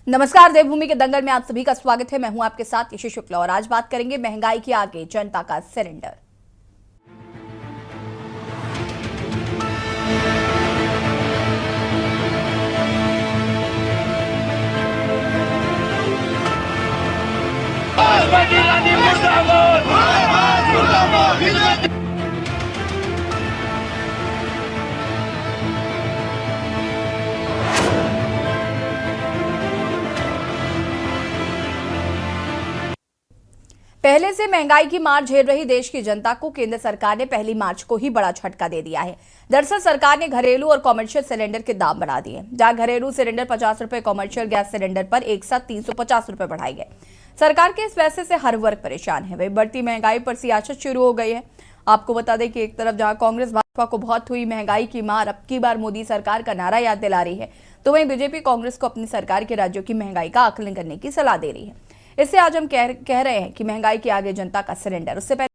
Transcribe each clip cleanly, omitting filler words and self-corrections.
नमस्कार, देवभूमि के दंगल में आप सभी का स्वागत है। मैं हूं आपके साथ यशी शुक्ला और आज बात करेंगे महंगाई के आगे जनता का सिलेंडर। पहले से महंगाई की मार झेल रही देश की जनता को केंद्र सरकार ने पहली मार्च को ही बड़ा झटका दे दिया है। दरअसल सरकार ने घरेलू और कॉमर्शियल सिलेंडर के दाम बढ़ा दिए। जहां घरेलू सिलेंडर 50 रुपए, कॉमर्शियल गैस सिलेंडर पर एक साथ 350 रुपए बढ़ाए गए। सरकार के इस फैसले से हर वर्ग परेशान है। वही बढ़ती महंगाई पर सियासत शुरू हो गई है। आपको बता दें कि एक तरफ जहां कांग्रेस भाजपा को बहुत हुई महंगाई की मार, अब की बार मोदी सरकार का नारा याद दिला रही है, तो वहीं बीजेपी कांग्रेस को अपनी सरकार के राज्यों की महंगाई का आकलन करने की सलाह दे रही है। इससे आज हम कह रहे हैं कि महंगाई के आगे जनता का सिलेंडर। उससे पहले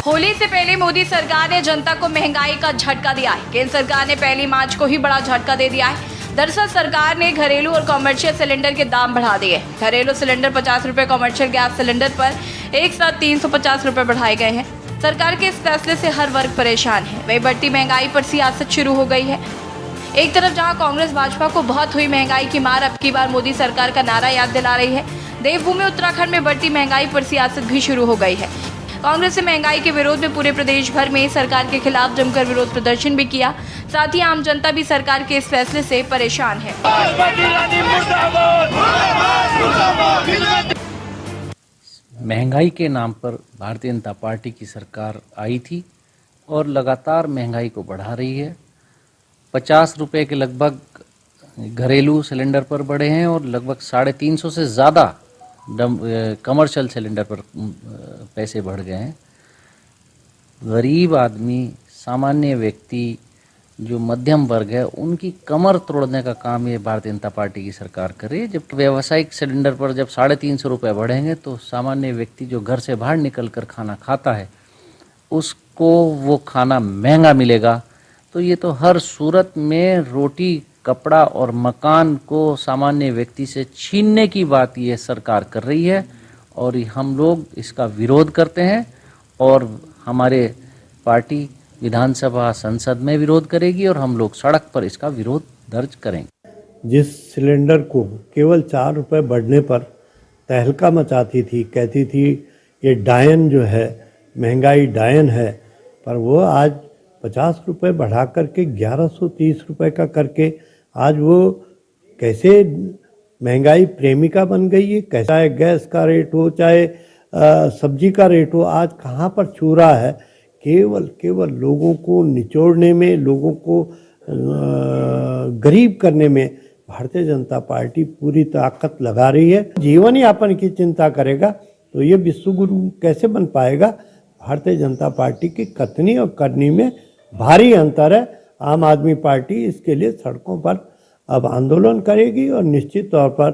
होली से पहले मोदी सरकार ने जनता को महंगाई का झटका दिया है। केंद्र सरकार ने पहली मार्च को ही बड़ा झटका दे दिया है। दरअसल सरकार ने घरेलू और कॉमर्शियल सिलेंडर के दाम बढ़ा दिए। घरेलू सिलेंडर 50 रुपए, कॉमर्शियल गैस सिलेंडर पर एक साथ 350 रुपए बढ़ाए गए हैं। सरकार के इस फैसले से हर वर्ग परेशान है। वही बढ़ती महंगाई पर सियासत शुरू हो गई है। एक तरफ जहां कांग्रेस भाजपा को बहुत हुई महंगाई की मार, अब की बार मोदी सरकार का नारा याद दिला रही है। देवभूमि उत्तराखंड में बढ़ती महंगाई पर सियासत भी शुरू हो गई है। कांग्रेस ने महंगाई के विरोध में पूरे प्रदेश भर में सरकार के खिलाफ जमकर विरोध प्रदर्शन भी किया। साथ ही आम जनता भी सरकार के इस फैसले से परेशान है। महंगाई के नाम पर भारतीय जनता पार्टी की सरकार आई थी और लगातार महंगाई को बढ़ा रही है। 50 रुपए के लगभग घरेलू सिलेंडर पर बढ़े हैं और लगभग 350 से ज़्यादा कमर्शियल सिलेंडर पर पैसे बढ़ गए हैं। गरीब आदमी, सामान्य व्यक्ति, जो मध्यम वर्ग है, उनकी कमर तोड़ने का काम ये भारतीय जनता पार्टी की सरकार कर रही है। जब व्यावसायिक सिलेंडर पर जब 350 रुपये बढ़ेंगे तो सामान्य व्यक्ति जो घर से बाहर निकल कर खाना खाता है उसको वो खाना महंगा मिलेगा। तो ये तो हर सूरत में रोटी, कपड़ा और मकान को सामान्य व्यक्ति से छीनने की बात ये सरकार कर रही है और हम लोग इसका विरोध करते हैं और हमारे पार्टी विधानसभा संसद में विरोध करेगी और हम लोग सड़क पर इसका विरोध दर्ज करेंगे। जिस सिलेंडर को केवल 4 रुपये बढ़ने पर तहलका मचाती थी, कहती थी ये डायन जो है, महंगाई डायन है, पर वो आज 50 रुपये बढ़ा करके 1130 रुपये का करके आज वो कैसे महंगाई प्रेमिका बन गई है। कैसा है, गैस का रेट हो चाहे सब्जी का रेट हो, आज कहाँ पर छू रहा है। केवल लोगों को निचोड़ने में, लोगों को गरीब करने में भारतीय जनता पार्टी पूरी ताकत लगा रही है। जीवन यापन की चिंता करेगा तो ये विश्व गुरु कैसे बन पाएगा। भारतीय जनता पार्टी की कथनी और करनी में भारी अंतर है। आम आदमी पार्टी इसके लिए सड़कों पर अब आंदोलन करेगी और निश्चित तौर पर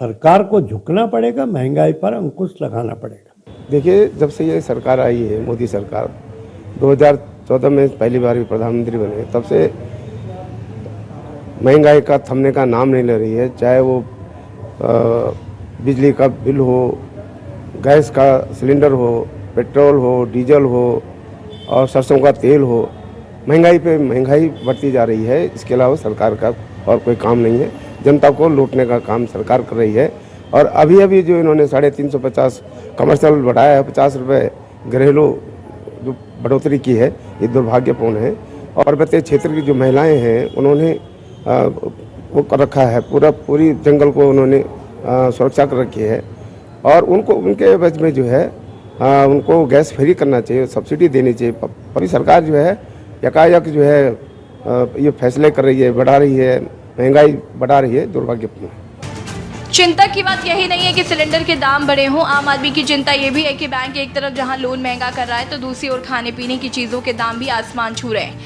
सरकार को झुकना पड़ेगा, महंगाई पर अंकुश लगाना पड़ेगा। देखिए, जब से ये सरकार आई है, मोदी सरकार 2014 में पहली बार प्रधानमंत्री बने, तब से महंगाई का थमने का नाम नहीं ले रही है। चाहे वो बिजली का बिल हो, गैस का सिलेंडर हो, पेट्रोल हो, डीजल हो और सरसों का तेल हो, महंगाई पे महंगाई बढ़ती जा रही है। इसके अलावा सरकार का और कोई काम नहीं है। जनता को लूटने का काम सरकार कर रही है। और अभी जो इन्होंने 350 कमर्शियल बढ़ाया है, 50 रुपये घरेलू जो बढ़ोतरी की है, ये दुर्भाग्यपूर्ण है। और पर्वतीय क्षेत्र की जो महिलाएं हैं उन्होंने वो कर रखा है, पूरी जंगल को उन्होंने सुरक्षा कर रखी है और उनको उनके एवज में जो है उनको गैस फ्री करना चाहिए, सब्सिडी देनी चाहिए। अभी सरकार जो है यकायक जो है ये फैसले कर रही है, बढ़ा रही है, महंगाई बढ़ा रही है, दुर्भाग्यपूर्ण है। चिंता की बात यही नहीं है कि सिलेंडर के दाम बढ़े हों। आम आदमी की चिंता ये भी है कि बैंक एक तरफ जहां लोन महंगा कर रहा है तो दूसरी ओर खाने पीने की चीजों के दाम भी आसमान छू रहे हैं।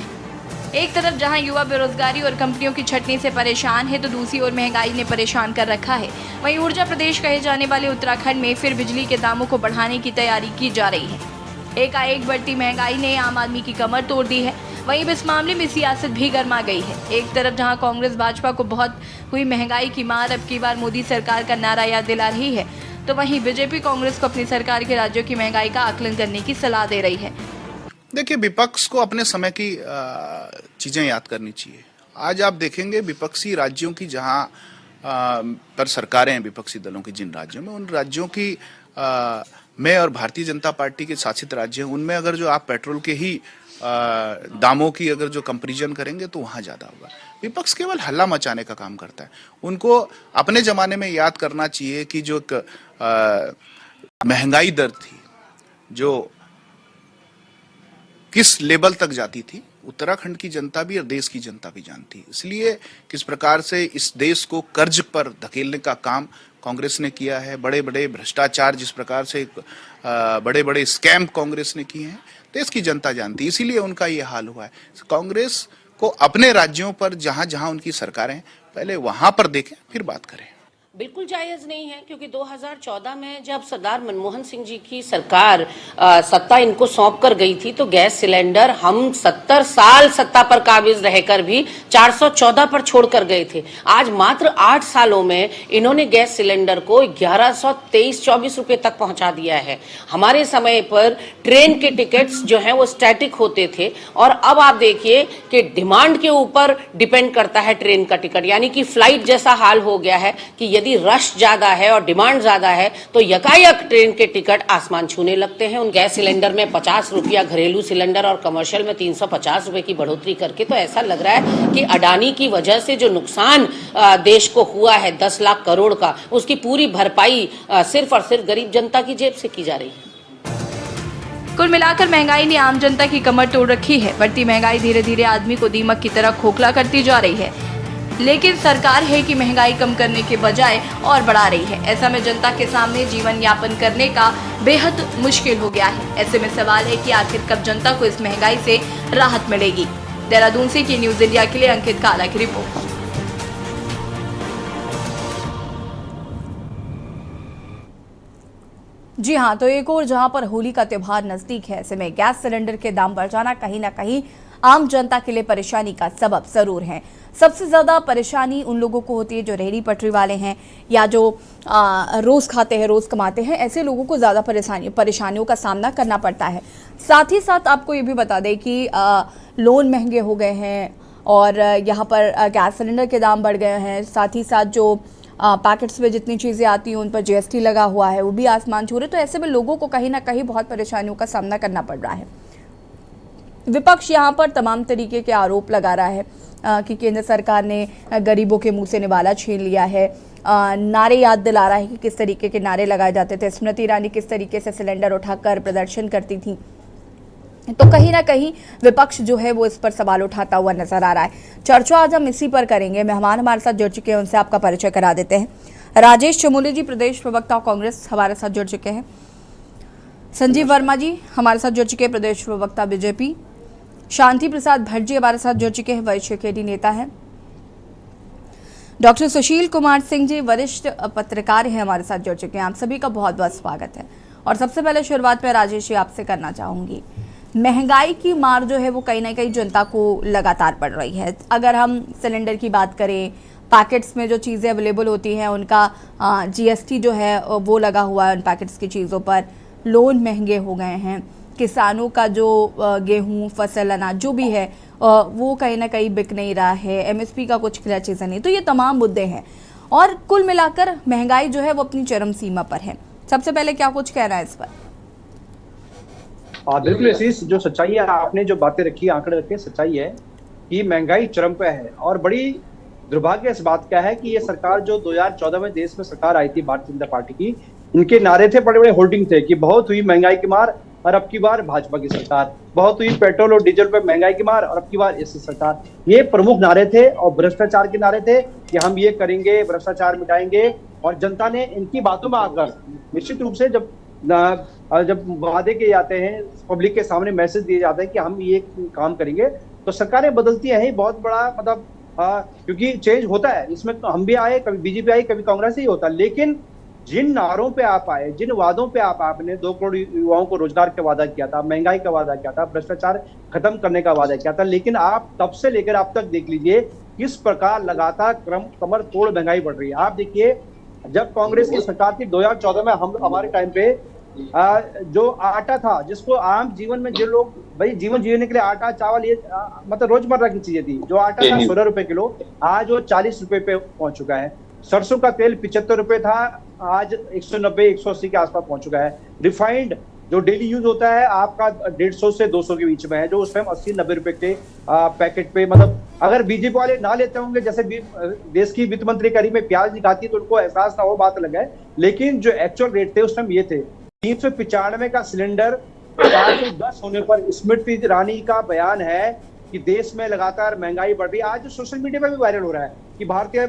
एक तरफ जहां युवा बेरोजगारी और कंपनियों की छटनी से परेशान है तो दूसरी ओर महंगाई ने परेशान कर रखा है। वहीं ऊर्जा प्रदेश कहे जाने वाले उत्तराखंड में फिर बिजली के दामों को बढ़ाने की तैयारी की जा रही है। एकाएक बढ़ती महंगाई ने आम आदमी की कमर तोड़ दी है। वहीं इस मामले में सियासत भी गर्मा गई है। एक तरफ जहां कांग्रेस भाजपा को बहुत हुई महंगाई की मार अब की बार मोदी सरकार का नारा याद दिला रही है, तो वहीं बीजेपी कांग्रेस को अपनी सरकार के राज्यों की महंगाई का आकलन करने की सलाह दे रही है। देखिए, विपक्ष को अपने समय की चीजें याद करनी चाहिए। आज आप देखेंगे विपक्षी राज्यों की जहां पर सरकारें हैं, विपक्षी दलों की जिन राज्यों में, उन राज्यों की में और भारतीय जनता पार्टी के शासित राज्य हैं, उनमें अगर जो आप पेट्रोल के ही दामों की अगर जो कंपैरिजन करेंगे तो वहां ज्यादा होगा। विपक्ष केवल हल्ला मचाने का काम करता है। उनको अपने जमाने में याद करना चाहिए कि जो महंगाई दर थी जो किस लेवल तक जाती थी, उत्तराखंड की जनता भी और देश की जनता भी जानती है। इसलिए किस प्रकार से इस देश को कर्ज पर धकेलने का काम कांग्रेस ने किया है, बड़े बड़े भ्रष्टाचार जिस प्रकार से बड़े बड़े स्कैम कांग्रेस ने किए हैं, देश की जनता जानती है। इसीलिए उनका ये हाल हुआ है। कांग्रेस को अपने राज्यों पर जहां जहां उनकी सरकारें पहले वहां पर देखें, फिर बात करें। बिल्कुल जायज नहीं है, क्योंकि 2014 में जब सरदार मनमोहन सिंह जी की सरकार सत्ता इनको सौंप कर गई थी तो गैस सिलेंडर हम 70 साल सत्ता पर काबिज रहकर भी 414 पर छोड़कर गए थे। आज मात्र 8 सालों में इन्होंने गैस सिलेंडर को 1123-24 रुपए तक पहुंचा दिया है। हमारे समय पर ट्रेन के टिकट्स जो हैं वो स्टैटिक होते थे और अब आप देखिए कि डिमांड के ऊपर डिपेंड करता है ट्रेन का टिकट, यानी कि फ्लाइट जैसा हाल हो गया है कि यदि रश ज्यादा है और डिमांड ज्यादा है तो यकायक ट्रेन के टिकट आसमान छूने लगते हैं। उन गैस सिलेंडर में 50 रुपया, घरेलू सिलेंडर और कमर्शियल में 350 रुपए की बढ़ोतरी करके तो ऐसा लग रहा है कि अडानी की वजह से जो नुकसान देश को हुआ है 10 लाख करोड़ का, उसकी पूरी भरपाई सिर्फ और सिर्फ गरीब जनता की जेब से की जा रही है। कुल मिलाकर महंगाई ने आम जनता की कमर तोड़ रखी है। बढ़ती महंगाई धीरे धीरे आदमी को दीमक की तरह खोखला करती जा रही है, लेकिन सरकार है कि महंगाई कम करने के बजाय और बढ़ा रही है। ऐसा में जनता के सामने जीवन यापन करने का बेहद मुश्किल हो गया है। ऐसे में सवाल है कि आखिर कब जनता को इस महंगाई से राहत मिलेगी। देहरादून से की न्यूज इंडिया के लिए अंकित काला की रिपोर्ट। जी हाँ, तो एक और जहां पर होली का त्योहार नजदीक है, ऐसे में गैस सिलेंडर के दाम बढ़ जाना कहीं ना कहीं आम जनता के लिए परेशानी का सबब जरूर है। सबसे ज्यादा परेशानी उन लोगों को होती है जो रेहड़ी पटरी वाले हैं या जो रोज खाते हैं, रोज कमाते हैं। ऐसे लोगों को ज्यादा परेशानियों का सामना करना पड़ता है। साथ ही साथ आपको ये भी बता दें कि लोन महंगे हो गए हैं और यहाँ पर गैस सिलेंडर के दाम बढ़ गए हैं। साथ ही साथ जो पैकेट्स में जितनी चीज़ें आती हैं उन पर जीएसटी लगा हुआ है, वो भी आसमान छू रहे। तो ऐसे में लोगों को कहीं ना कहीं बहुत परेशानियों का सामना करना पड़ रहा है। विपक्ष यहाँ पर तमाम तरीके के आरोप लगा रहा है कि केंद्र सरकार ने गरीबों के मुंह से निवाला छीन लिया है। नारे याद दिला रहा है कि किस तरीके के नारे लगाए जाते थे। स्मृति ईरानी किस तरीके से सिलेंडर उठाकर प्रदर्शन करती थी। तो कहीं ना कहीं विपक्ष जो है वो इस पर सवाल उठाता हुआ नजर आ रहा है। चर्चा आज हम इसी पर करेंगे। मेहमान हमारे साथ जुड़ चुके हैं, उनसे आपका परिचय करा देते हैं। राजेश चमोली जी, प्रदेश प्रवक्ता कांग्रेस, हमारे साथ जुड़ चुके हैं। संजीव वर्मा जी हमारे साथ जुड़ चुके हैं, प्रदेश प्रवक्ता बीजेपी। शांति प्रसाद भट्ट जी हमारे साथ जुड़ चुके हैं, वरिष्ठ केडी नेता हैं। डॉक्टर सुशील कुमार सिंह जी वरिष्ठ पत्रकार हैं, हमारे साथ जुड़ चुके हैं। आप सभी का बहुत बहुत स्वागत है। और सबसे पहले शुरुआत में राजेश जी आपसे करना चाहूंगी, महंगाई की मार जो है वो कहीं ना कहीं जनता को लगातार पड़ रही है। अगर हम सिलेंडर की बात करें, पैकेट्स में जो चीज़ें अवेलेबल होती हैं उनका जीएसटी जो है वो लगा हुआ है उन पैकेट्स की चीज़ों पर। लोन महंगे हो गए हैं। किसानों का जो गेहूं, फसल, अनाज जो भी है वो कहीं ना कहीं बिक नहीं रहा है। एमएसपी का कुछ क्लियर चीज़ें नहीं। तो ये तमाम मुद्दे हैं और कुल मिलाकर महंगाई जो है वो अपनी चरम सीमा पर है। सबसे पहले क्या कुछ कहना है इस पर? बिल्कुल आशीष, जो सच्चाई है, आपने जो बातें रखी, आंकड़े रखे, सच्चाई है कि महंगाई चरम पे है। और बड़ी दुर्भाग्य इस बात का है कि ये सरकार जो 2014 में देश में सरकार आई थी भारतीय जनता पार्टी की, इनके नारे थे, बड़े बड़े होर्डिंग थे कि बहुत हुई महंगाई की मार और अब की बार भाजपा की सरकार, बहुत हुई पेट्रोल और डीजल पे महंगाई की मार और अब की बार इसकी सरकार। ये प्रमुख नारे थे और भ्रष्टाचार के नारे थे कि हम ये करेंगे, भ्रष्टाचार मिटाएंगे। और जनता ने इनकी बातों में आकर निश्चित रूप से जब वादे किए जाते हैं, पब्लिक के सामने मैसेज दिए जाते हैं कि हम ये काम करेंगे, तो सरकारें बदलती हैं, ही बहुत बड़ा मतलब क्योंकि चेंज होता है इसमें, तो हम भी आए, कभी बीजेपी आई, कभी कांग्रेस ही होता, लेकिन जिन नारों पे आप आए, जिन वादों पे आपने 2 करोड़ युवाओं को रोजगार का वादा किया था, महंगाई का वादा किया था, भ्रष्टाचार खत्म करने का वादा किया था, लेकिन आप तब से लेकर अब तक देख लीजिए किस प्रकार लगातार कमर तोड़ महंगाई बढ़ रही है। आप देखिए, जब कांग्रेस की सरकार थी 2014 में, हमारे टाइम पे जो आटा था, जिसको आम जीवन में जो लोग भाई जीवन जीने के लिए आटा चावल ये मतलब रोजमर्रा की चीजें थी, जो आटा था 16 रुपए किलो, आज वो 40 रुपए पे पहुंच चुका है। सरसों का तेल 75 रुपए था, आज 190-180 के आसपास पहुंच चुका है। रिफाइंड जो डेली यूज होता है आपका 150 से 200 के बीच में है, जो उस टाइम 80-90 रुपए के पैकेट पे, मतलब अगर बीजेपी वाले ना लेते होंगे, जैसे देश की वित्त मंत्री करी में प्याज निकालती है तो उनको एहसास ना हो, बात अलग है, लेकिन जो एक्चुअल रेट थे उस टाइम ये थे। 395 का सिलेंडर 410 होने पर स्मृति ईरानी का बयान है कि देश में लगातार महंगाई बढ़ रही है। आज सोशल मीडिया पे भी वायरल हो रहा है कि भारतीय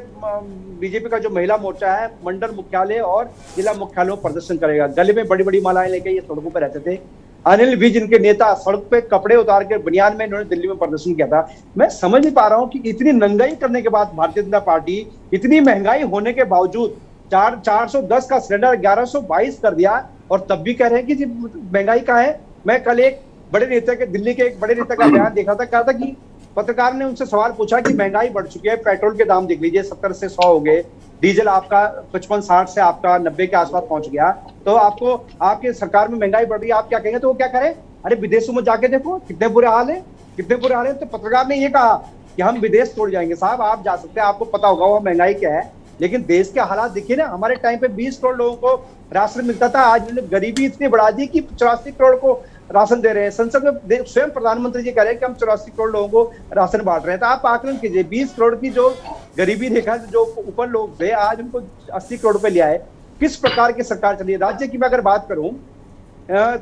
बीजेपी का जो महिला मोर्चा है मंडल मुख्यालय और जिला मुख्यालयों में प्रदर्शन करेगा, गले में बड़ी बड़ी मालाएं लेकर ये सड़कों पर रहते थे। अनिल विज इनके नेता सड़क पे कपड़े उतार के बनियान में इन्होंने दिल्ली में प्रदर्शन किया था। मैं समझ नहीं पा रहा हूँ कि इतनी नंगाई करने के बाद भारतीय जनता पार्टी, इतनी महंगाई होने के बावजूद 410 का सिलेंडर 1122 कर दिया, और तब भी कह रहे हैं कि महंगाई का है। मैं कल एक बड़े नेता के, दिल्ली के एक बड़े नेता का बयान देखा था, कहा था कि पत्रकार ने उनसे सवाल पूछा कि महंगाई बढ़ चुकी है, पेट्रोल के दाम देख लीजिए 70 से 100 हो गए, डीजल आपका 55-60 से आपका 90 के आसपास पहुंच गया, तो आपको आपके सरकार में महंगाई बढ़ रही है, आप क्या कहेंगे? तो वो क्या करें, अरे विदेशों में जाके देखो कितने बुरे हाल है, कितने बुरे हाल है। तो पत्रकार ने ये कहा कि हम विदेश छोड़ जाएंगे। साहब आप जा सकते हैं, आपको पता होगा वो महंगाई क्या है, लेकिन देश के हालात देखिए ना। हमारे टाइम पे 20 करोड़ लोगों को राशन मिलता था, आज उन्होंने गरीबी इतनी बढ़ा दी कि 84 करोड़ को राशन दे रहे हैं। संसद में स्वयं प्रधानमंत्री जी कह रहे हैं कि हम 84 करोड़ लोगों को राशन बांट रहे हैं। तो आप आकलन कीजिए, 20 करोड़ की जो गरीबी रेखा जो ऊपर लोग थे, आज उनको 80 करोड़ रुपए लिया है। किस प्रकार की सरकार चली है। राज्य की मैं अगर बात करूं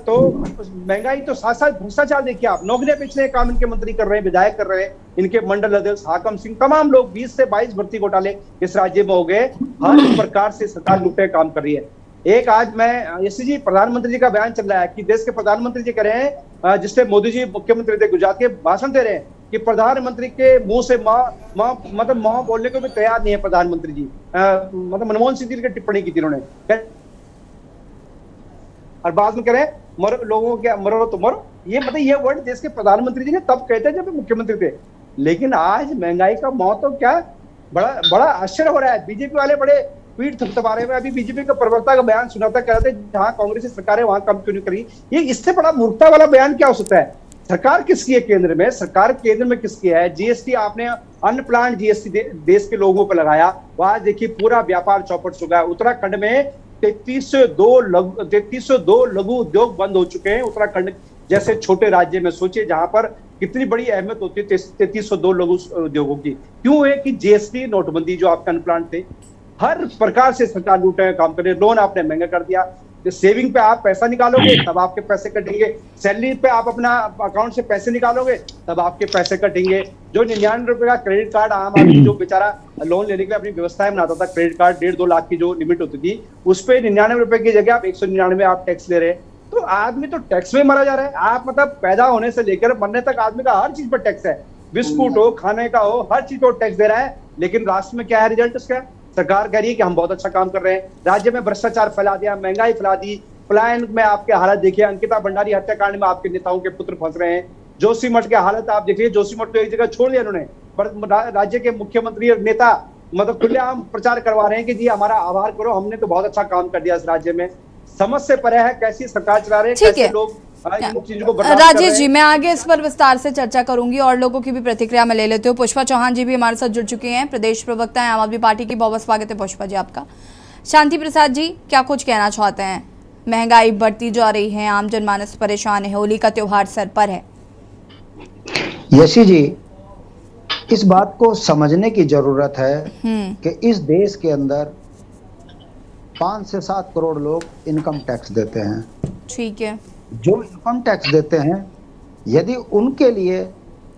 तो महंगाई तो साथ साथ भ्रष्टाचार देखिए आप, नौकरियां बेचने का काम इनके मंत्री कर रहे हैं, विधायक कर रहे हैं, इनके मंडल अध्यक्ष हाकम सिंह, तमाम लोग 20 से 22 भर्ती घोटाले इस राज्य में हो गए। हर प्रकार से सरकार लूटे काम कर रही है। एक आज मैं जी प्रधानमंत्री जी का बयान चल रहा है कि देश के प्रधानमंत्री जी कह रहे हैं, जिससे मोदी जी मुख्यमंत्री थे गुजरात के, भाषण दे रहे हैं कि प्रधानमंत्री के मुंह से मतलब मां बोलने को भी तैयार नहीं है प्रधानमंत्री जी। मतलब मनमोहन सिंह जी की टिप्पणी की थी उन्होंने, और बाद में कह रहे हैं मरो लोगों के मरो तो मरो। ये मतलब ये वर्ड देश के प्रधानमंत्री जी ने तब कहते जब वे मुख्यमंत्री थे। लेकिन आज महंगाई का मौत तो क्या बड़ा आश्चर्य हो रहा है। बीजेपी वाले बड़े पीठ थपथपा रहे हैं। अभी बीजेपी का प्रवक्ता का बयान सुना था, कह रहे थे जहां कांग्रेस की सरकार है वहां कम क्यों नहीं करी। ये इससे बड़ा मूर्खता वाला बयान क्या हो सकता है। सरकार किसकी है केंद्र में, सरकार केंद्र में किसकी है। जीएसटी आपने अनप्लान्ड जीएसटी देश के लोगों पर लगाया, वहां देखिए पूरा व्यापार चौपट चुका है। उत्तराखंड में 3302 लघु उद्योग बंद हो चुके हैं। उत्तराखंड जैसे छोटे राज्य में सोचिए जहां पर कितनी बड़ी अहमियत होती है 3302 लघु उद्योगों की। क्यों है कि जीएसटी नोटबंदी जो आपके अनप्लान थे, हर प्रकार से सरकार लूटे काम कर रही है। लोन आपने महंगा कर दिया, सेविंग पे आप पैसा निकालोगे तब आपके पैसे कटेंगे, सैलरी पे आप अपना अकाउंट से पैसे निकालोगे तब आपके पैसे कटेंगे। जो 99 रुपए का क्रेडिट कार्ड आम आदमी जो बेचारा लोन लेने के लिए अपनी व्यवस्थाएं बनाता था, क्रेडिट कार्ड 1.5-2 लाख की जो लिमिट होती थी, उस पे 99 रुपए की जगह आप 199 आप टैक्स ले रहे हैं। तो आदमी तो टैक्स में मरा जा रहा है। आप मतलब पैदा होने से लेकर मरने तक आदमी का हर चीज पर टैक्स है, बिस्कुट हो, खाने का हो, हर चीज पर टैक्स दे रहा है। लेकिन राष्ट्र में क्या है रिजल्ट उसका? सरकार कह रही है कि हम बहुत अच्छा काम कर रहे हैं, राज्य में भ्रष्टाचार फैला दिया, महंगाई फैला दी, पलायन में आपके हालत देखिए, अंकिता भंडारी हत्याकांड में आपके नेताओं के पुत्र फंस रहे हैं, जोशीमठ के हालत आप देखिए, जोशीमठ को एक जगह छोड़ दिया उन्होंने, पर राज्य के मुख्यमंत्री और नेता मतलब खुलेआम प्रचार करवा रहे हैं कि जी हमारा आभार करो, हमने तो बहुत अच्छा काम कर दिया इस राज्य में। समझ से परे है कैसी सरकार चला रहे हैं, कैसे लोग राजेश जी, मैं आगे इस पर विस्तार से चर्चा करूंगी और लोगों की भी प्रतिक्रिया में ले लेते हो। पुष्पा चौहान जी भी हमारे साथ जुड़ चुके हैं, प्रदेश प्रवक्ता हैं आम आदमी पार्टी की। बहुत बहुत स्वागत है पुष्पा जी आपका। शांति प्रसाद जी, क्या कुछ कहना चाहते हैं? महंगाई बढ़ती जा रही है, आम जनमानस परेशान है, होली का त्योहार सर पर है। यशी जी, इस बात को समझने की जरूरत है कि इस देश के अंदर 5 से 7 करोड़ लोग इनकम टैक्स देते हैं। ठीक है। जो इनकम टैक्स देते हैं, यदि उनके लिए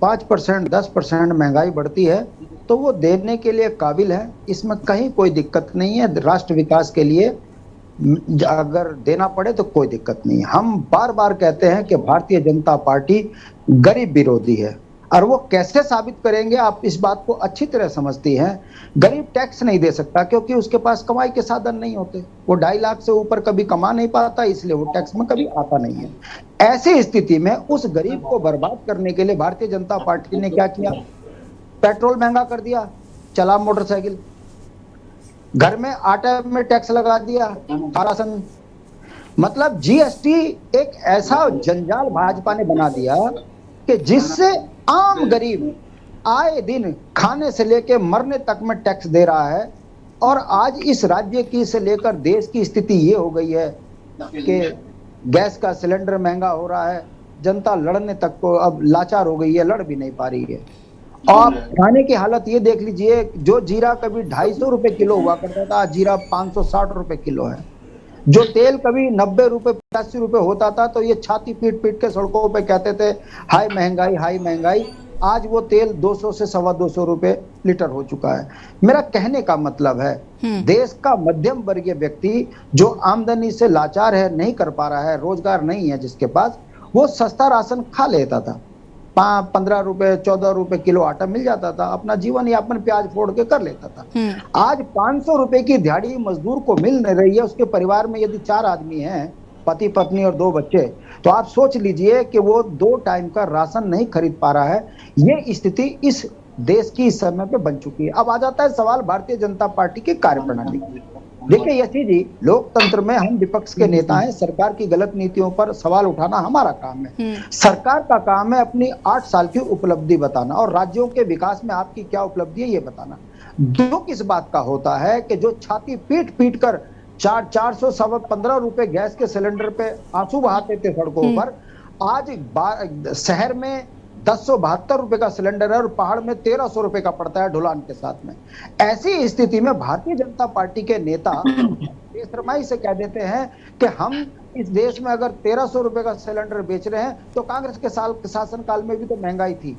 5% 10% महंगाई बढ़ती है तो वो देने के लिए काबिल है, इसमें कहीं कोई दिक्कत नहीं है। राष्ट्र विकास के लिए अगर देना पड़े तो कोई दिक्कत नहीं है। हम बार बार कहते हैं कि भारतीय जनता पार्टी गरीब विरोधी है। और वो कैसे साबित करेंगे, आप इस बात को अच्छी तरह समझती हैं। गरीब टैक्स नहीं दे सकता क्योंकि उसके पास कमाई के साधन नहीं होते, वो 2.5 लाख से ऊपर कभी कमा नहीं पाता, इसलिए वो टैक्स में कभी आता नहीं है। ऐसी स्थिति में उस गरीब को बर्बाद करने के लिए भारतीय जनता पार्टी ने क्या किया? पेट्रोल महंगा कर दिया, चला मोटरसाइकिल, घर में आटे में टैक्स लगा दिया, राशन, मतलब जीएसटी एक ऐसा जंजाल भाजपा ने बना दिया कि जिससे आम गरीब आए दिन खाने से लेकर मरने तक में टैक्स दे रहा है। और आज इस राज्य की से लेकर देश की स्थिति ये हो गई है कि गैस का सिलेंडर महंगा हो रहा है, जनता लड़ने तक को अब लाचार हो गई है, लड़ भी नहीं पा रही है। और खाने की हालत ये देख लीजिए, जो जीरा कभी 250 रुपए किलो हुआ करता था, आज जीरा 560 रुपए किलो है। जो तेल कभी 90 रुपए 85 रुपए होता था तो ये छाती पीट पीट के सड़कों पे कहते थे हाय महंगाई हाय महंगाई, आज वो तेल 200 से 225 रुपए लीटर हो चुका है। मेरा कहने का मतलब है देश का मध्यम वर्गीय व्यक्ति जो आमदनी से लाचार है, नहीं कर पा रहा है, रोजगार नहीं है जिसके पास, वो सस्ता राशन खा लेता था, 15 रुपए 14 रुपए किलो आटा मिल जाता था, अपना जीवन यापन प्याज फोड़ के कर लेता था। आज 500 रुपए की दिहाड़ी मजदूर को मिल नहीं रही है, उसके परिवार में यदि 4 आदमी हैं, पति पत्नी और 2 बच्चे, तो आप सोच लीजिए कि वो 2 टाइम का राशन नहीं खरीद पा रहा है। ये स्थिति इस देश की इस समय पे बन चुकी है। अब आ जाता है सवाल भारतीय जनता पार्टी की कार्यप्रणाली। देखिए यशी जी, लोकतंत्र में हम विपक्ष के नेता हैं, सरकार की गलत नीतियों पर सवाल उठाना हमारा काम है। सरकार का काम है अपनी 8 साल की उपलब्धि बताना और राज्यों के विकास में आपकी क्या उपलब्धि है ये बताना। दुख इस बात का होता है कि जो छाती पीट पीट कर 400 सवा 15 रुपए गैस के सिलेंडर पे आंसू बहाते थे सड़कों पर, आज शहर में 1072 रुपए का सिलेंडर है और पहाड़ में 1300 रुपए का पड़ता है ढुलान के साथ में। ऐसी स्थिति में भारतीय जनता पार्टी के नेता बेशर्माई से कह देते हैं कि हम इस देश में अगर 1300 रुपए का सिलेंडर बेच रहे हैं तो कांग्रेस के शासनकाल में भी तो महंगाई थी।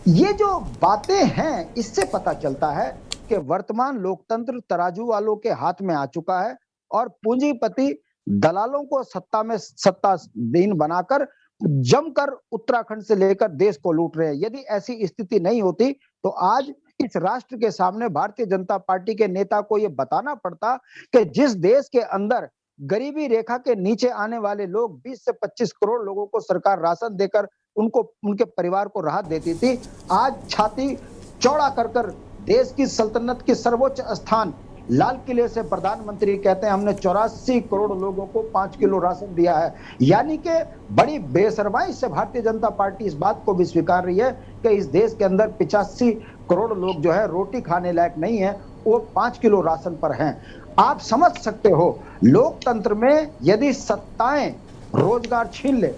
ये जो बातें हैं इससे पता चलता है कि वर्तमान लोकतंत्र तराजू वालों के हाथ में आ चुका है और पूंजीपति दलालों को सत्ताधीन बनाकर जमकर उत्तराखंड से लेकर देश को लूट रहे हैं। यदि ऐसी स्थिति नहीं होती तो आज इस राष्ट्र के सामने भारतीय जनता पार्टी के नेता को यह बताना पड़ता कि जिस देश के अंदर गरीबी रेखा के नीचे आने वाले लोग 20 से 25 करोड़ लोगों को सरकार राशन देकर उनको उनके परिवार को राहत देती थी, आज छाती चौड़ा कर देश की सल्तनत की सर्वोच्च स्थान लाल किले से प्रधानमंत्री कहते हैं हमने 84 करोड़ लोगों को 5 किलो राशन दिया है। यानी कि बड़ी बेशर्माई से भारतीय जनता पार्टी इस बात को भी स्वीकार रही है कि इस देश के अंदर 85 करोड़ लोग जो है रोटी खाने लायक नहीं है, वो 5 किलो राशन पर हैं। आप समझ सकते हो लोकतंत्र में यदि सत्ताएं रोजगार छीन ले,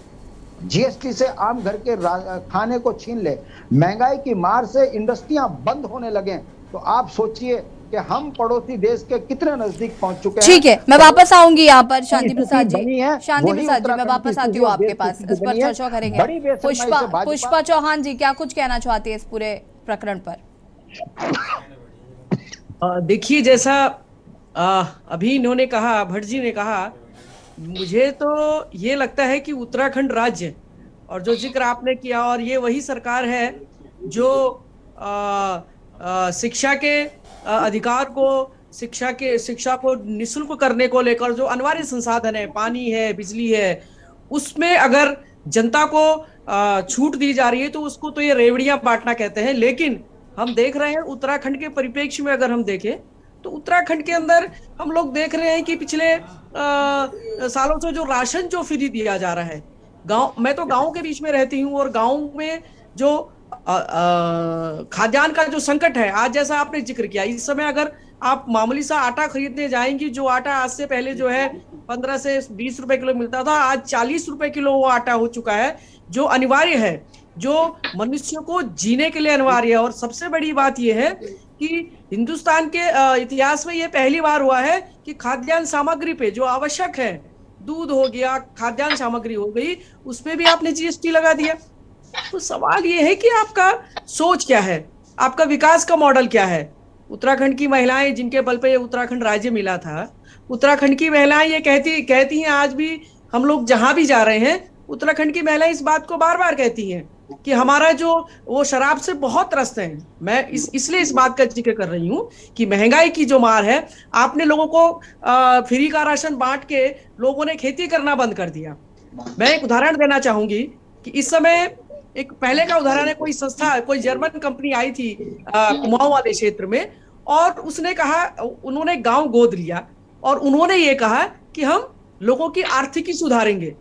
जीएसटी से आम घर के खाने को छीन ले, महंगाई की मार से इंडस्ट्रियां बंद होने लगे, तो आप सोचिए कि हम पड़ोसी देश के कितने नजदीक पहुंच चुके हैं। ठीक है, मैं वापस आऊंगी यहाँ पर शांति प्रसाद जी। शांति प्रसाद जी, मैं वापस आती हूँ आपके पास, इस पर चर्चा करेंगे। पुष्पा चौहान जी, क्या कुछ कहना चाहते हैं इस पूरे प्रकरण पर? देखिए, जैसा अभी इन्होंने कहा, भट्ट जी ने कहा, मुझे तो ये लगता है कि उत्तराखंड राज्य और जो जिक्र आपने किया, और ये वही सरकार है जो शिक्षा के अधिकार को, शिक्षा को निःशुल्क करने को लेकर जो अनिवार्य संसाधन है, पानी है, बिजली है, उसमें अगर जनता को छूट दी जा रही है तो उसको तो ये रेवड़ियां बांटना कहते हैं। लेकिन हम देख रहे हैं उत्तराखंड के परिप्रेक्ष्य में अगर हम देखें तो उत्तराखंड के अंदर हम लोग देख रहे हैं कि पिछले सालों से जो राशन जो फ्री दिया जा रहा है, मैं तो गाँव के बीच में रहती हूँ और गाँव में जो खाद्यान्न का जो संकट है, आज जैसा आपने जिक्र किया, इस समय अगर आप मामूली सा आटा खरीदने जाएंगी, जो आटा आज से पहले जो है 15 से 20 रुपए किलो मिलता था, आज 40 रुपए किलो वो आटा हो चुका है, जो अनिवार्य है, जो मनुष्य को जीने के लिए अनिवार्य है। और सबसे बड़ी बात यह है कि हिंदुस्तान के इतिहास में यह पहली बार हुआ है कि खाद्यान्न सामग्री पे जो आवश्यक है, दूध हो गया, खाद्यान्न सामग्री हो गई, उस पर भी आपने जीएसटी लगा दिया। तो सवाल ये है कि आपका सोच क्या है, आपका विकास का मॉडल क्या है। उत्तराखंड की महिलाएं जिनके बल पे उत्तराखंड राज्य मिला था, उत्तराखंड की महिलाएं ये कहती हैं, आज भी हम लोग जहां भी जा रहे हैं, उत्तराखंड की महिलाएं इस बात को बार बार कहती हैं कि हमारा जो वो शराब से बहुत त्रस्त हैं। मैं इसलिए इस बात का जिक्र कर रही हूँ कि महंगाई की जो मार है, आपने लोगों को फ्री का राशन बांट के लोगों ने खेती करना बंद कर दिया। मैं एक उदाहरण देना चाहूंगी कि इस समय एक पहले का उदाहरण है, कोई संस्था, कोई जर्मन कंपनी आई थी कुमाऊं वाले क्षेत्र में, और उसने कहा, उन्होंने गांव गोद लिया और उन्होंने ये कहा कि हम लोगों की आर्थिकी सुधारेंगे,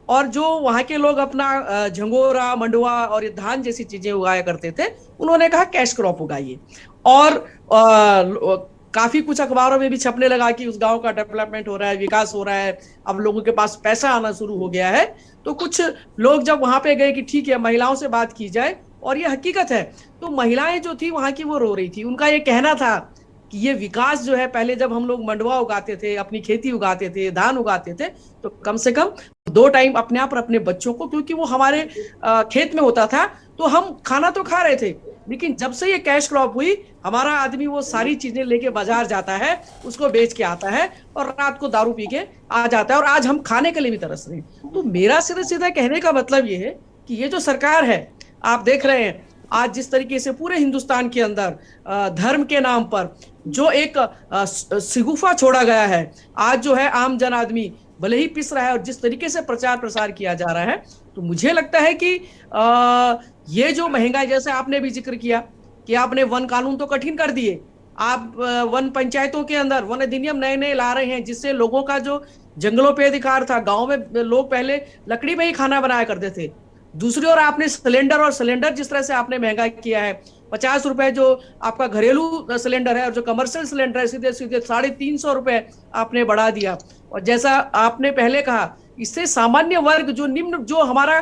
और जो वहां के लोग अपना झंगोरा, मंडुआ और ये धान जैसी चीजें उगाया करते थे, उन्होंने कहा कैश क्रॉप उगाइए। और काफी कुछ अखबारों में भी छपने लगा कि उस गांव का डेवलपमेंट हो रहा है, विकास हो रहा है, अब लोगों के पास पैसा आना शुरू हो गया है। तो कुछ लोग जब वहां पे गए कि ठीक है महिलाओं से बात की जाए, और ये हकीकत है, तो महिलाएं जो थी वहां की वो रो रही थी। उनका ये कहना था कि ये विकास जो है, पहले जब हम लोग मंडुआ उगाते थे, अपनी खेती उगाते थे, धान उगाते थे, तो कम से कम 2 टाइम अपने आप और अपने बच्चों को, क्योंकि वो हमारे खेत में होता था, तो हम खाना तो खा रहे थे। लेकिन जब से ये कैश क्रॉप हुई, हमारा आदमी वो सारी चीजें लेके बाजार जाता है, उसको बेच के आता है और रात को दारू पी के आ जाता है, और आज हम खाने के लिए भी तरस रहे हैं। तो मेरा सीधा सीधा कहने का मतलब ये है कि ये जो सरकार है, आप देख रहे हैं आज जिस तरीके से पूरे हिंदुस्तान के अंदर धर्म के नाम पर जो एक शिगुफा छोड़ा गया है, आज जो है आम जन आदमी भले ही पिस रहा है, और जिस तरीके से प्रचार प्रसार किया जा रहा है, तो मुझे लगता है कि ये जो महंगाई, जैसे आपने भी जिक्र किया कि आपने वन कानून तो कठिन कर दिए, आप वन पंचायतों के अंदर वन अधिनियम नए नए ला रहे हैं, जिससे लोगों का जो जंगलों पे अधिकार था, गांव में लोग पहले लकड़ी में ही खाना बनाया करते थे। दूसरी ओर आपने सिलेंडर जिस तरह से आपने महंगा किया है, 50 रुपए जो आपका घरेलू सिलेंडर है, और जो कमर्शियल सिलेंडर है सीधे सीधे 350 रुपए आपने बढ़ा दिया। और जैसा आपने पहले कहा, इससे सामान्य वर्ग, जो निम्न, जो हमारा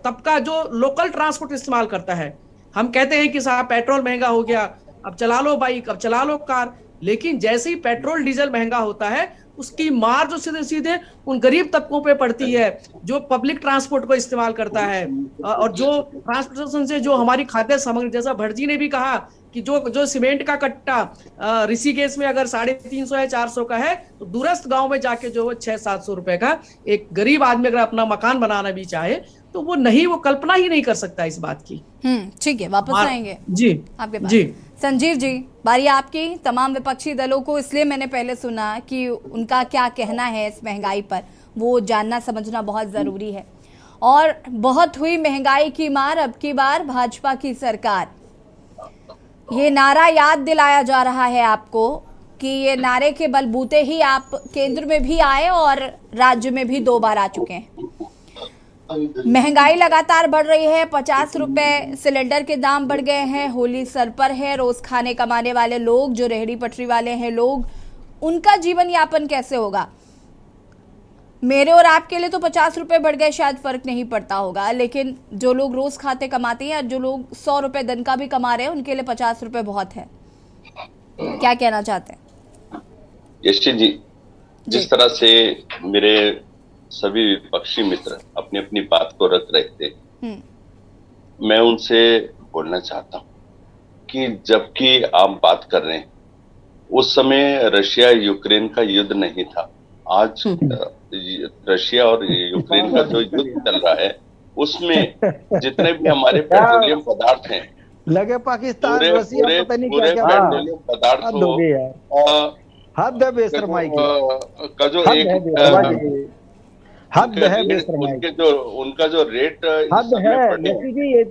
तबका, जो लोकल ट्रांसपोर्ट इस्तेमाल करता है, हम कहते हैं कि साहब पेट्रोल महंगा हो गया, अब चला लो बाइक, अब चला लो कार, लेकिन जैसे ही पेट्रोल डीजल महंगा होता है, उसकी मार जो सीधे सीधे उन गरीब तबकों पे पड़ती है जो पब्लिक ट्रांसपोर्ट को इस्तेमाल करता है, और जो ट्रांसपोर्टेशन से जो हमारी खाद्य सामग्री, जैसा भटजी ने भी कहा कि जो सीमेंट का कट्टा ऋषिकेश में अगर 350 या 400 का है, तो दूरस्थ गांव में जाके जो 600-700 रुपए का एक गरीब आदमी अगर अपना मकान बनाना भी चाहे, तो वो कल्पना ही नहीं कर सकता इस बात की। ठीक है, वापस आएंगे जी आपके पास। जी संजीव जी, बारी आपकी। तमाम विपक्षी दलों को इसलिए मैंने पहले सुना कि उनका क्या कहना है इस महंगाई पर, वो जानना समझना बहुत जरूरी है। और बहुत हुई महंगाई की मार, अब की बार भाजपा की सरकार, ये नारा याद दिलाया जा रहा है आपको कि ये नारे के बलबूते ही आप केंद्र में भी आए और राज्य में भी 2 बार आ चुके हैं। महंगाई लगातार बढ़ रही है, 50 रुपए सिलेंडर के दाम बढ़ गए हैं, होली सर पर है, रोज खाने कमाने वाले लोग, जो रेहड़ी पटरी वाले हैं लोग, उनका जीवन यापन कैसे होगा? मेरे और आपके लिए तो 50 रुपए बढ़ गए, शायद फर्क नहीं पड़ता होगा, लेकिन जो लोग रोज खाते कमाते हैं, जो लोग 100 रुपए दिन का भी कमा रहे हैं, उनके लिए 50 रुपए बहुत है। क्या कहना चाहते हैं? यशी जी, जिस तरह से मेरे सभी विपक्षी मित्र अपनी अपनी बात को रख रहे थे, मैं उनसे बोलना चाहता हूं कि जबकि आप बात कर रहे हैं, उस समय रशिया यूक्रेन का युद्ध नहीं था। आज रशिया और यूक्रेन का जो युद्ध चल रहा है, उसमें जितने भी हमारे पेट्रोलियम पदार्थ हैं, लगे पाकिस्तान पूरे पेट्रोलियम पदार्थ हद है बेशरमाई का जो एक हद है बेशरमाई, उनका जो रेट हद है।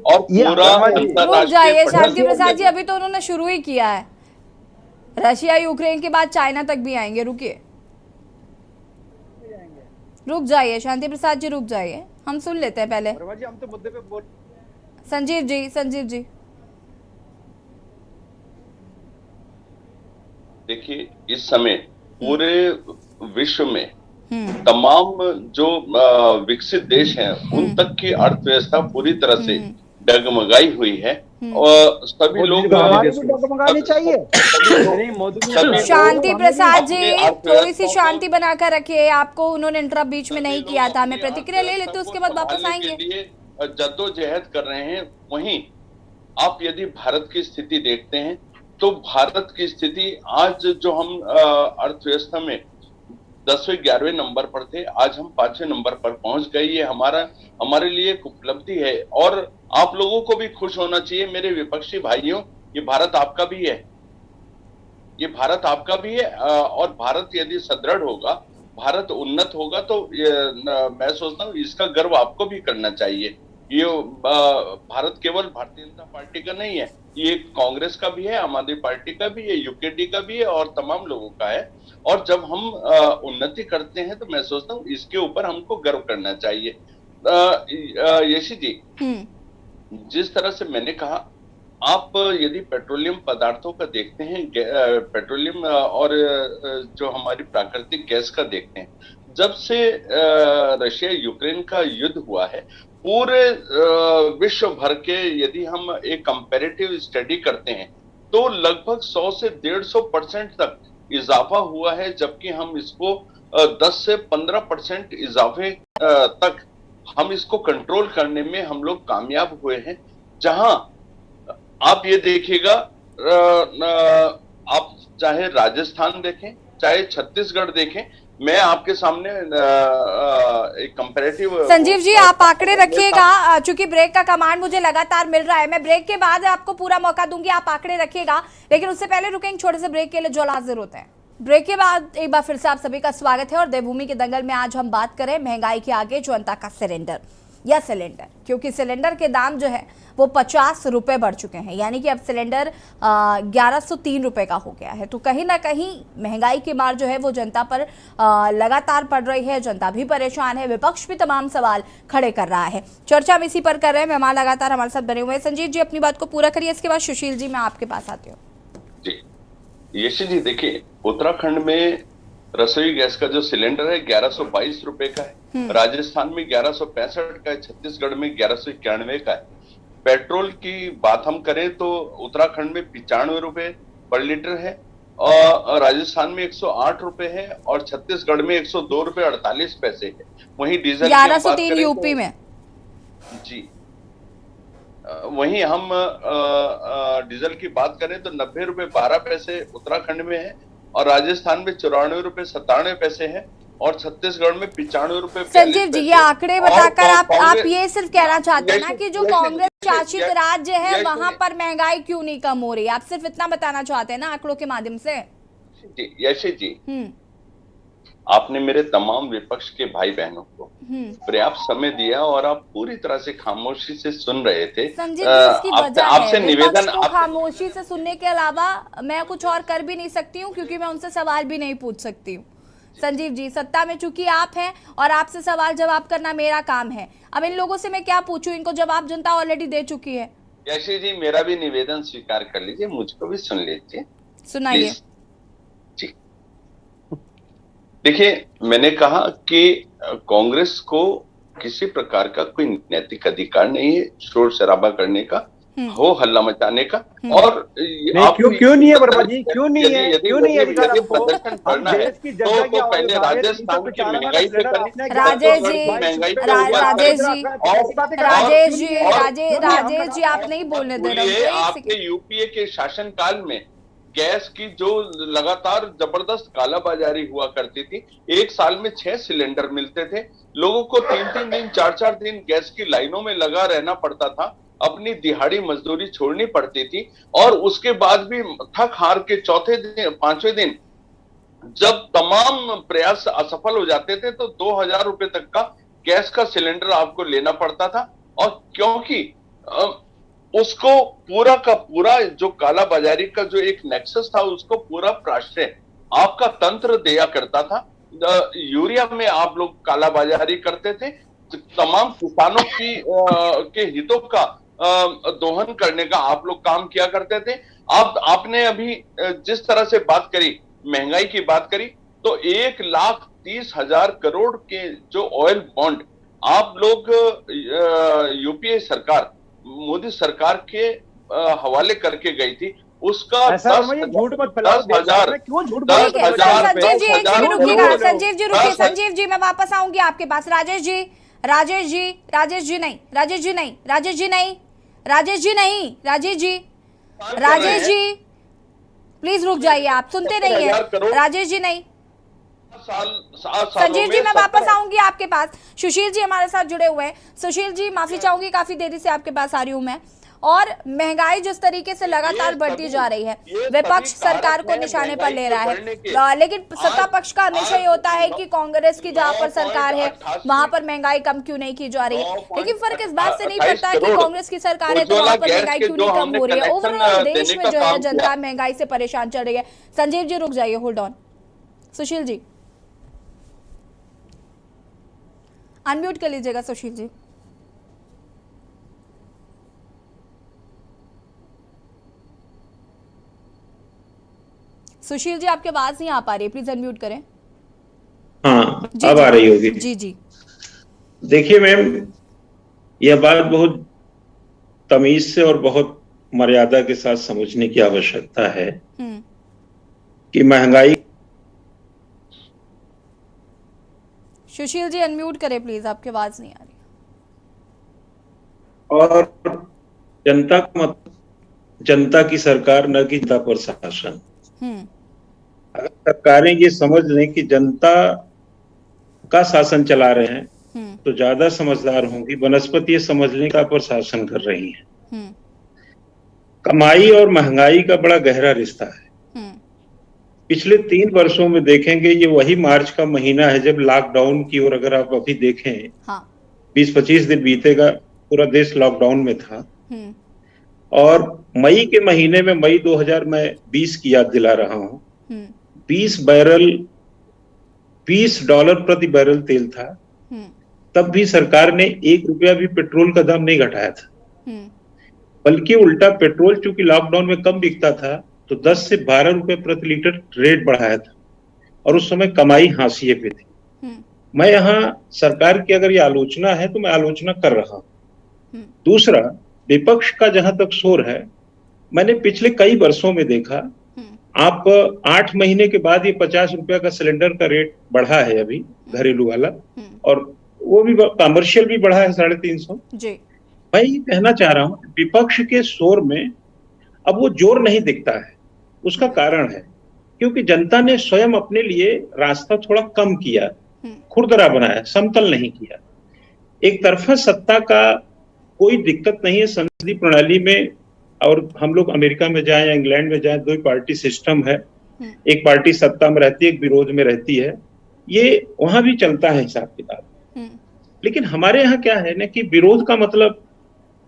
और पूरा रुक जाइए शांति प्रसाद जी, अभी तो उन्होंने शुरू ही किया है। रशिया यूक्रेन के बाद चाइना तक भी आएंगे, रुकिए, रुक जाइए शांति प्रसाद जी, रुक जाइए, हम सुन लेते हैं पहले। हम तो मुद्दे पे बोल। संजीव जी देखिए, इस समय पूरे विश्व में तमाम जो विकसित देश हैं, उन तक की अर्थव्यवस्था पूरी तरह से डगमगाई हुई है, और सभी लोग डगमगानी चाहिए। शांति प्रसाद जी, थोड़ी सी शांति बनाकर रखिए, आपको उन्होंने इंटरप्ट बीच में नहीं किया था। मैं प्रतिक्रिया ले लेते, उसके बाद वापस आएंगे। जद्दोजहद कर रहे हैं। वहीं आप यदि भारत की स्थिति देखते हैं, तो भारत की स्थिति आज जो हम अर्थव्यवस्था में 10वें 11वें नंबर पर थे, आज हम 5वें नंबर पर पहुंच गए। ये हमारे लिए एक उपलब्धि है और आप लोगों को भी खुश होना चाहिए मेरे विपक्षी भाइयों। ये भारत आपका भी है, ये भारत आपका भी है और भारत यदि सुदृढ़ होगा, भारत उन्नत होगा तो मैं सोचता हूँ इसका गर्व आपको भी करना चाहिए। ये भारत केवल भारतीय जनता पार्टी का नहीं है, ये कांग्रेस का भी है, आम आदमी पार्टी का भी है, यूकेडी का भी है और तमाम लोगों का है। और जब हम उन्नति करते हैं तो मैं सोचता हूँ इसके ऊपर हमको गर्व करना चाहिए। यशी जी, जिस तरह से मैंने कहा, आप यदि पेट्रोलियम पदार्थों का देखते हैं, पेट्रोलियम और जो हमारी प्राकृतिक गैस का देखते हैं, जब से रशिया यूक्रेन का युद्ध हुआ है, पूरे विश्व भर के यदि हम एक कंपैरेटिव स्टडी करते हैं तो लगभग 100 से 150% तक इजाफा हुआ है, जबकि हम इसको 10 से 15% इजाफे तक हम इसको कंट्रोल करने में हम लोग कामयाब हुए हैं। जहां आप ये देखिएगा, आप चाहे राजस्थान देखें, चाहे छत्तीसगढ़ देखें, मैं आपके सामने एक कंपैरेटिव। संजीव जी, आप आंकड़े रखिएगा, चूंकि ब्रेक का कमांड मुझे लगातार मिल रहा है। मैं ब्रेक के बाद आपको पूरा मौका दूंगी, आप आंकड़े रखिएगा, लेकिन उससे पहले रुकेंगे छोटे से ब्रेक के लिए, जो हाजिर होते हैं। ब्रेक के बाद एक बार फिर से आप सभी का स्वागत है और देवभूमि के दंगल में आज हम बात करें महंगाई के आगे जनता का सिलेंडर या सिलेंडर, क्योंकि सिलेंडर के दाम जो है वो 50 रुपए बढ़ चुके हैं, यानी कि अब सिलेंडर 1103 रुपए का हो गया है। तो कहीं ना कहीं महंगाई की मार जो है वो जनता पर लगातार पड़ रही है, जनता भी परेशान है, विपक्ष भी तमाम सवाल खड़े कर रहा है। चर्चा हम इसी पर कर रहे हैं, मेहमान लगातार हमारे साथ बने हुए हैं। संजीव जी, अपनी बात को पूरा करिए, इसके बाद सुशील जी मैं आपके पास आती हूँ। जी यशी जी, देखिए, उत्तराखंड में रसोई गैस का जो सिलेंडर है 1122 रुपए का है, राजस्थान में 1165 का है, छत्तीसगढ़ में 1191 का है। पेट्रोल की बात हम करें तो उत्तराखंड में 95 रुपए पर लीटर है और राजस्थान में 108 रुपए है और छत्तीसगढ़ में 102 रुपए 48 पैसे है। वहीं डीजल 1103 यूपी में। जी, वहीं हम डीजल की बात करें तो 90 रुपए 12 पैसे उत्तराखंड में है और राजस्थान में 94 रुपए 97 पैसे है और छत्तीसगढ़ में 95 रुपए। संजीव जी, ये आंकड़े बताकर आप ये सिर्फ कहना चाहते हैं ना कि जो कांग्रेस शासित राज्य है वहां पर महंगाई क्यों नहीं कम हो रही, आप सिर्फ इतना बताना चाहते हैं ना आंकड़ों के माध्यम से? जी यशी जी, आपने मेरे तमाम विपक्ष के भाई बहनों को पर्याप्त समय दिया और आप पूरी तरह से खामोशी से सुन रहे थे। संजीव जी, इसकी वजह आपसे निवेदन, खामोशी से सुनने के अलावा मैं कुछ और कर भी नहीं सकती हूँ, क्योंकि मैं उनसे सवाल भी नहीं पूछ सकती हूँ। संजीव जी, सत्ता में चूंकि आप हैं और आपसे सवाल जवाब करना मेरा काम है। अब इन लोगों से मैं क्या पूछूं, इनको जवाब जनता ऑलरेडी दे चुकी है। यशी जी, मेरा भी निवेदन स्वीकार कर लीजिए, मुझको भी सुन लीजिए। सुनाइए जी। देखिए, मैंने कहा कि कांग्रेस को किसी प्रकार का कोई नैतिक अधिकार नहीं है शोर शराबा करने का, हो हल्ला मचाने का। और क्यों नहीं है वर्मा जी, क्यों नहीं है, क्यों नहीं है अधिकार आपको? प्रदर्शन करना है तो पहले राजस्थान की महंगाई पे करें। राजेश जी आप नहीं बोलने दे रहे। आपके यूपीए के शासनकाल में गैस की जो लगातार जबरदस्त कालाबाजारी हुआ करती थी, एक साल में 6 सिलेंडर मिलते थे, लोगों को 3-3 दिन 4-4 दिन गैस की लाइनों में लगा रहना पड़ता था, अपनी दिहाड़ी मजदूरी छोड़नी पड़ती थी और उसके बाद भी थक हार के चौथे दिन 5वें दिन जब तमाम प्रयास असफल हो जाते थे तो 2000 रुपए तक का गैस का सिलेंडर आपको लेना पड़ता था। और क्योंकि उसको पूरा का पूरा जो कालाबाजारी का जो एक नेक्सस था उसको पूरा प्राश्रय आपका तंत्र दिया करता था। यूरिया में आप लोग कालाबाजारी करते थे, तमाम किसानों की के हितों का दोहन करने का आप लोग काम किया करते थे। आपने अभी जिस तरह से बात करी, महंगाई की बात करी, तो 1,30,000 करोड़ के जो ऑयल बॉन्ड आप लोग यूपीए सरकार मोदी सरकार के हवाले करके गई थी, उसका झूठ मत फैलाओ। 10,000 क्यों झूठ? संजीव जी एक सेकंड रुकिएगा, संजीव जी रुकिए, संजीव जी मैं वापस आऊंगी आपके पास। राजेश जी प्लीज रुक जाइए, आप सुनते नहीं है। राजेश जी नहीं, संजीव जी, मैं वापस आऊंगी आपके पास। सुशील जी हमारे साथ जुड़े हुए हैं। सुशील जी, माफी चाहूंगी, काफी देरी से आपके पास आ रही हूं मैं। और महंगाई जिस तरीके से लगातार बढ़ती जा रही है, विपक्ष सरकार को निशाने पर ले रहा है, लेकिन सत्ता पक्ष का हमेशा ये होता है कि कांग्रेस की जहां पर सरकार है वहां पर महंगाई कम क्यों नहीं की जा रही है। लेकिन फर्क इस बात से नहीं पड़ता कि कांग्रेस की सरकार है तो वहां पर महंगाई क्यों नहीं कम हो रही है। ओवरऑल देश में जो है जनता महंगाई से परेशान चल रही है। संजीव जी रुक जाइए, hold on. Sushil ji unmute कर लीजिएगा। सुशील जी, सुशील जी आपकी आवाज नहीं आ पा रही है, प्लीज अनम्यूट करें। हाँ, अब आ रही होगी। जी जी, देखिए मैम, यह बात बहुत तमीज से और बहुत मर्यादा के साथ समझने की आवश्यकता है कि महंगाई। सुशील जी अनम्यूट करें प्लीज, आपकी आवाज नहीं आ रही। और जनता का मतलब जनता की सरकार, न कि जनता पर शासन। अगर सरकारें ये समझ लें कि जनता का शासन चला रहे हैं तो ज्यादा समझदार होंगी। बनस्पति ये समझ लें का पर शासन कर रही है। कमाई और महंगाई का बड़ा गहरा रिश्ता है। पिछले 3 वर्षों में देखेंगे, ये वही मार्च का महीना है जब लॉकडाउन की ओर अगर आप अभी देखें, 20-25 दिन बीतेगा, पूरा देश लॉकडाउन में था। और मई के महीने में, मई 2020 की याद दिला रहा हूं, $20 प्रति बैरल तेल था। तब भी सरकार ने 1 रुपया भी पेट्रोल का दाम नहीं घटाया था, बल्कि उल्टा पेट्रोल चूंकि लॉकडाउन में कम बिकता था तो 10 से 12 रुपए प्रति लीटर रेट बढ़ाया था। और उस समय कमाई हाशिए पे थी। मैं यहाँ सरकार की अगर ये आलोचना है तो मैं आलोचना कर रहा हूं। दूसरा, विपक्ष का जहां तक शोर है, मैंने पिछले कई वर्षों में देखा, आप 8 महीने के बाद ये 50 रुपया का सिलेंडर का रेट बढ़ा है अभी, घरेलू वाला, और वो भी कमर्शियल भी बढ़ा है 350। मैं ये कहना चाह रहा हूं, विपक्ष के शोर में अब वो जोर नहीं दिखता है। उसका कारण है क्योंकि जनता ने स्वयं अपने लिए रास्ता थोड़ा कम किया, खुरदरा बनाया, समतल नहीं किया। एक तरफा सत्ता का कोई दिक्कत नहीं है संसदीय प्रणाली में। और हम लोग अमेरिका में जाएं या इंग्लैंड में जाएं, 2 पार्टी सिस्टम है। एक पार्टी सत्ता में रहती है, एक विरोध में रहती है। ये वहां भी चलता है हिसाब किताब। लेकिन हमारे यहाँ क्या है ना कि विरोध का मतलब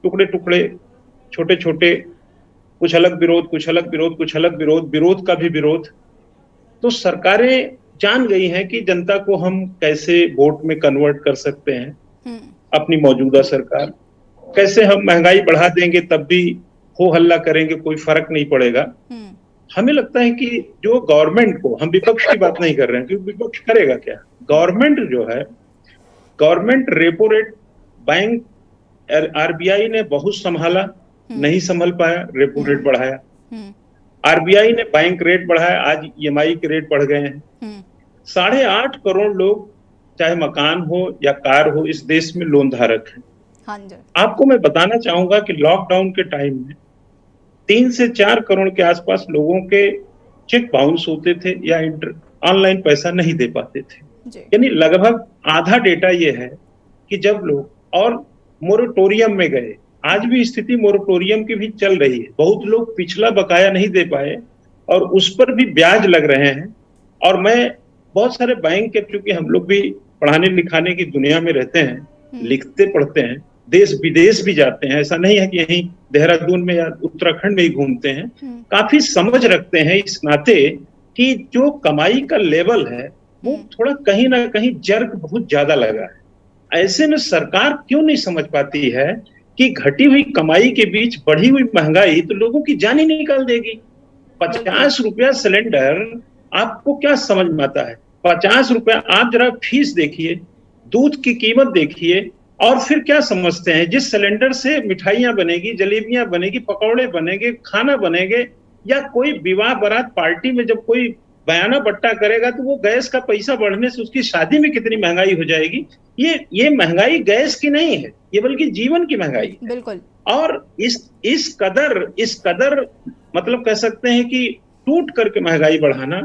टुकड़े टुकड़े, छोटे छोटे, कुछ अलग विरोध, कुछ अलग विरोध, कुछ अलग विरोध, विरोध का भी विरोध। तो सरकारें जान गई हैं कि जनता को हम कैसे वोट में कन्वर्ट कर सकते हैं। अपनी मौजूदा सरकार कैसे हम महंगाई बढ़ा देंगे तब भी हो हल्ला करेंगे, कोई फर्क नहीं पड़ेगा। हमें लगता है कि जो गवर्नमेंट को, हम विपक्ष की बात नहीं कर रहे हैं क्योंकि विपक्ष करेगा क्या, गवर्नमेंट जो है, government repo rate, bank, RBI ने बहुत संभाला, नहीं संभल पाया, रेपो रेट बढ़ाया। आरबीआई ने बैंक रेट बढ़ाया, आज ईएमआई के रेट बढ़ गए हैं। 8.5 करोड़ लोग, चाहे मकान हो या कार हो, इस देश में लोन धारक हैं। आपको मैं बताना चाहूंगा कि लॉकडाउन के टाइम में 3 से 4 करोड़ के आसपास लोगों के चेक बाउंस होते थे या ऑनलाइन पैसा नहीं दे पाते थे। यानी लगभग आधा डेटा ये है कि जब लोग, और मोरेटोरियम में गए, आज भी स्थिति मोरेटोरियम की भी चल रही है। बहुत लोग पिछला बकाया नहीं दे पाए और उस पर भी ब्याज लग रहे हैं। और मैं बहुत सारे बैंक के, चूंकि हम लोग भी पढ़ाने लिखाने की दुनिया में रहते हैं, लिखते पढ़ते हैं, देश विदेश भी जाते हैं, ऐसा नहीं है कि यहीं देहरादून में या उत्तराखंड में ही घूमते हैं, काफी समझ रखते हैं इस नाते कि जो कमाई का लेवल है वो थोड़ा कहीं ना कहीं जर्क बहुत ज्यादा लगा है। ऐसे में सरकार क्यों नहीं समझ पाती है कि घटी हुई कमाई के बीच बढ़ी हुई महंगाई तो लोगों की जान ही निकाल देगी। 50 रुपया सिलेंडर, आपको क्या समझ में आता है? 50 रुपया, आप जरा फीस देखिए, दूध की कीमत देखिए, और फिर क्या समझते हैं जिस सिलेंडर से मिठाइयां बनेगी, जलेबियां बनेगी, पकौड़े बनेंगे, खाना बनेंगे, या कोई विवाह बारात पार्टी में जब कोई बयाना बट्टा करेगा तो वो गैस का पैसा बढ़ने से उसकी शादी में कितनी महंगाई हो जाएगी। ये महंगाई गैस की नहीं है, ये बल्कि जीवन की महंगाई है। बिल्कुल। और इस कदर मतलब कह सकते हैं कि टूट करके महंगाई बढ़ाना,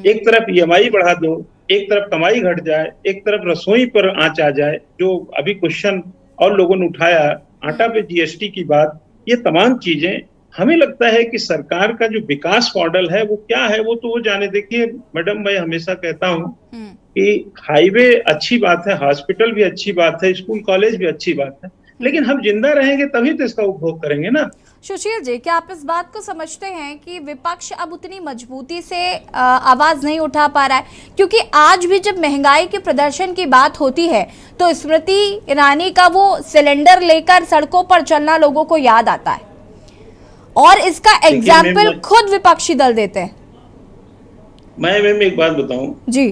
एक तरफ ईएमआई बढ़ा दो, एक तरफ कमाई घट जाए, एक तरफ रसोई पर आंच आ जाए, जो अभी क्वेश्चन और लोगों ने उठाया, आटा पे जीएसटी की बात, ये तमाम चीजें हमें लगता है कि सरकार का जो विकास मॉडल है वो क्या है, वो तो वो जाने। देखिए मैडम, मैं हमेशा कहता हूँ कि हाईवे अच्छी बात है, हॉस्पिटल भी अच्छी बात है, स्कूल कॉलेज भी अच्छी बात है, लेकिन हम जिंदा रहेंगे तभी तो इसका उपभोग करेंगे ना। सुशील जी, क्या आप इस बात को समझते हैं कि विपक्ष अब उतनी मजबूती से आवाज नहीं उठा पा रहा है? क्योंकि आज भी जब महंगाई के प्रदर्शन की बात होती है तो स्मृति ईरानी का वो सिलेंडर लेकर सड़कों पर चलना लोगों को याद आता है, और इसका एग्जाम्पल खुद विपक्षी दल देते हैं। मैं एक बात बताऊं जी,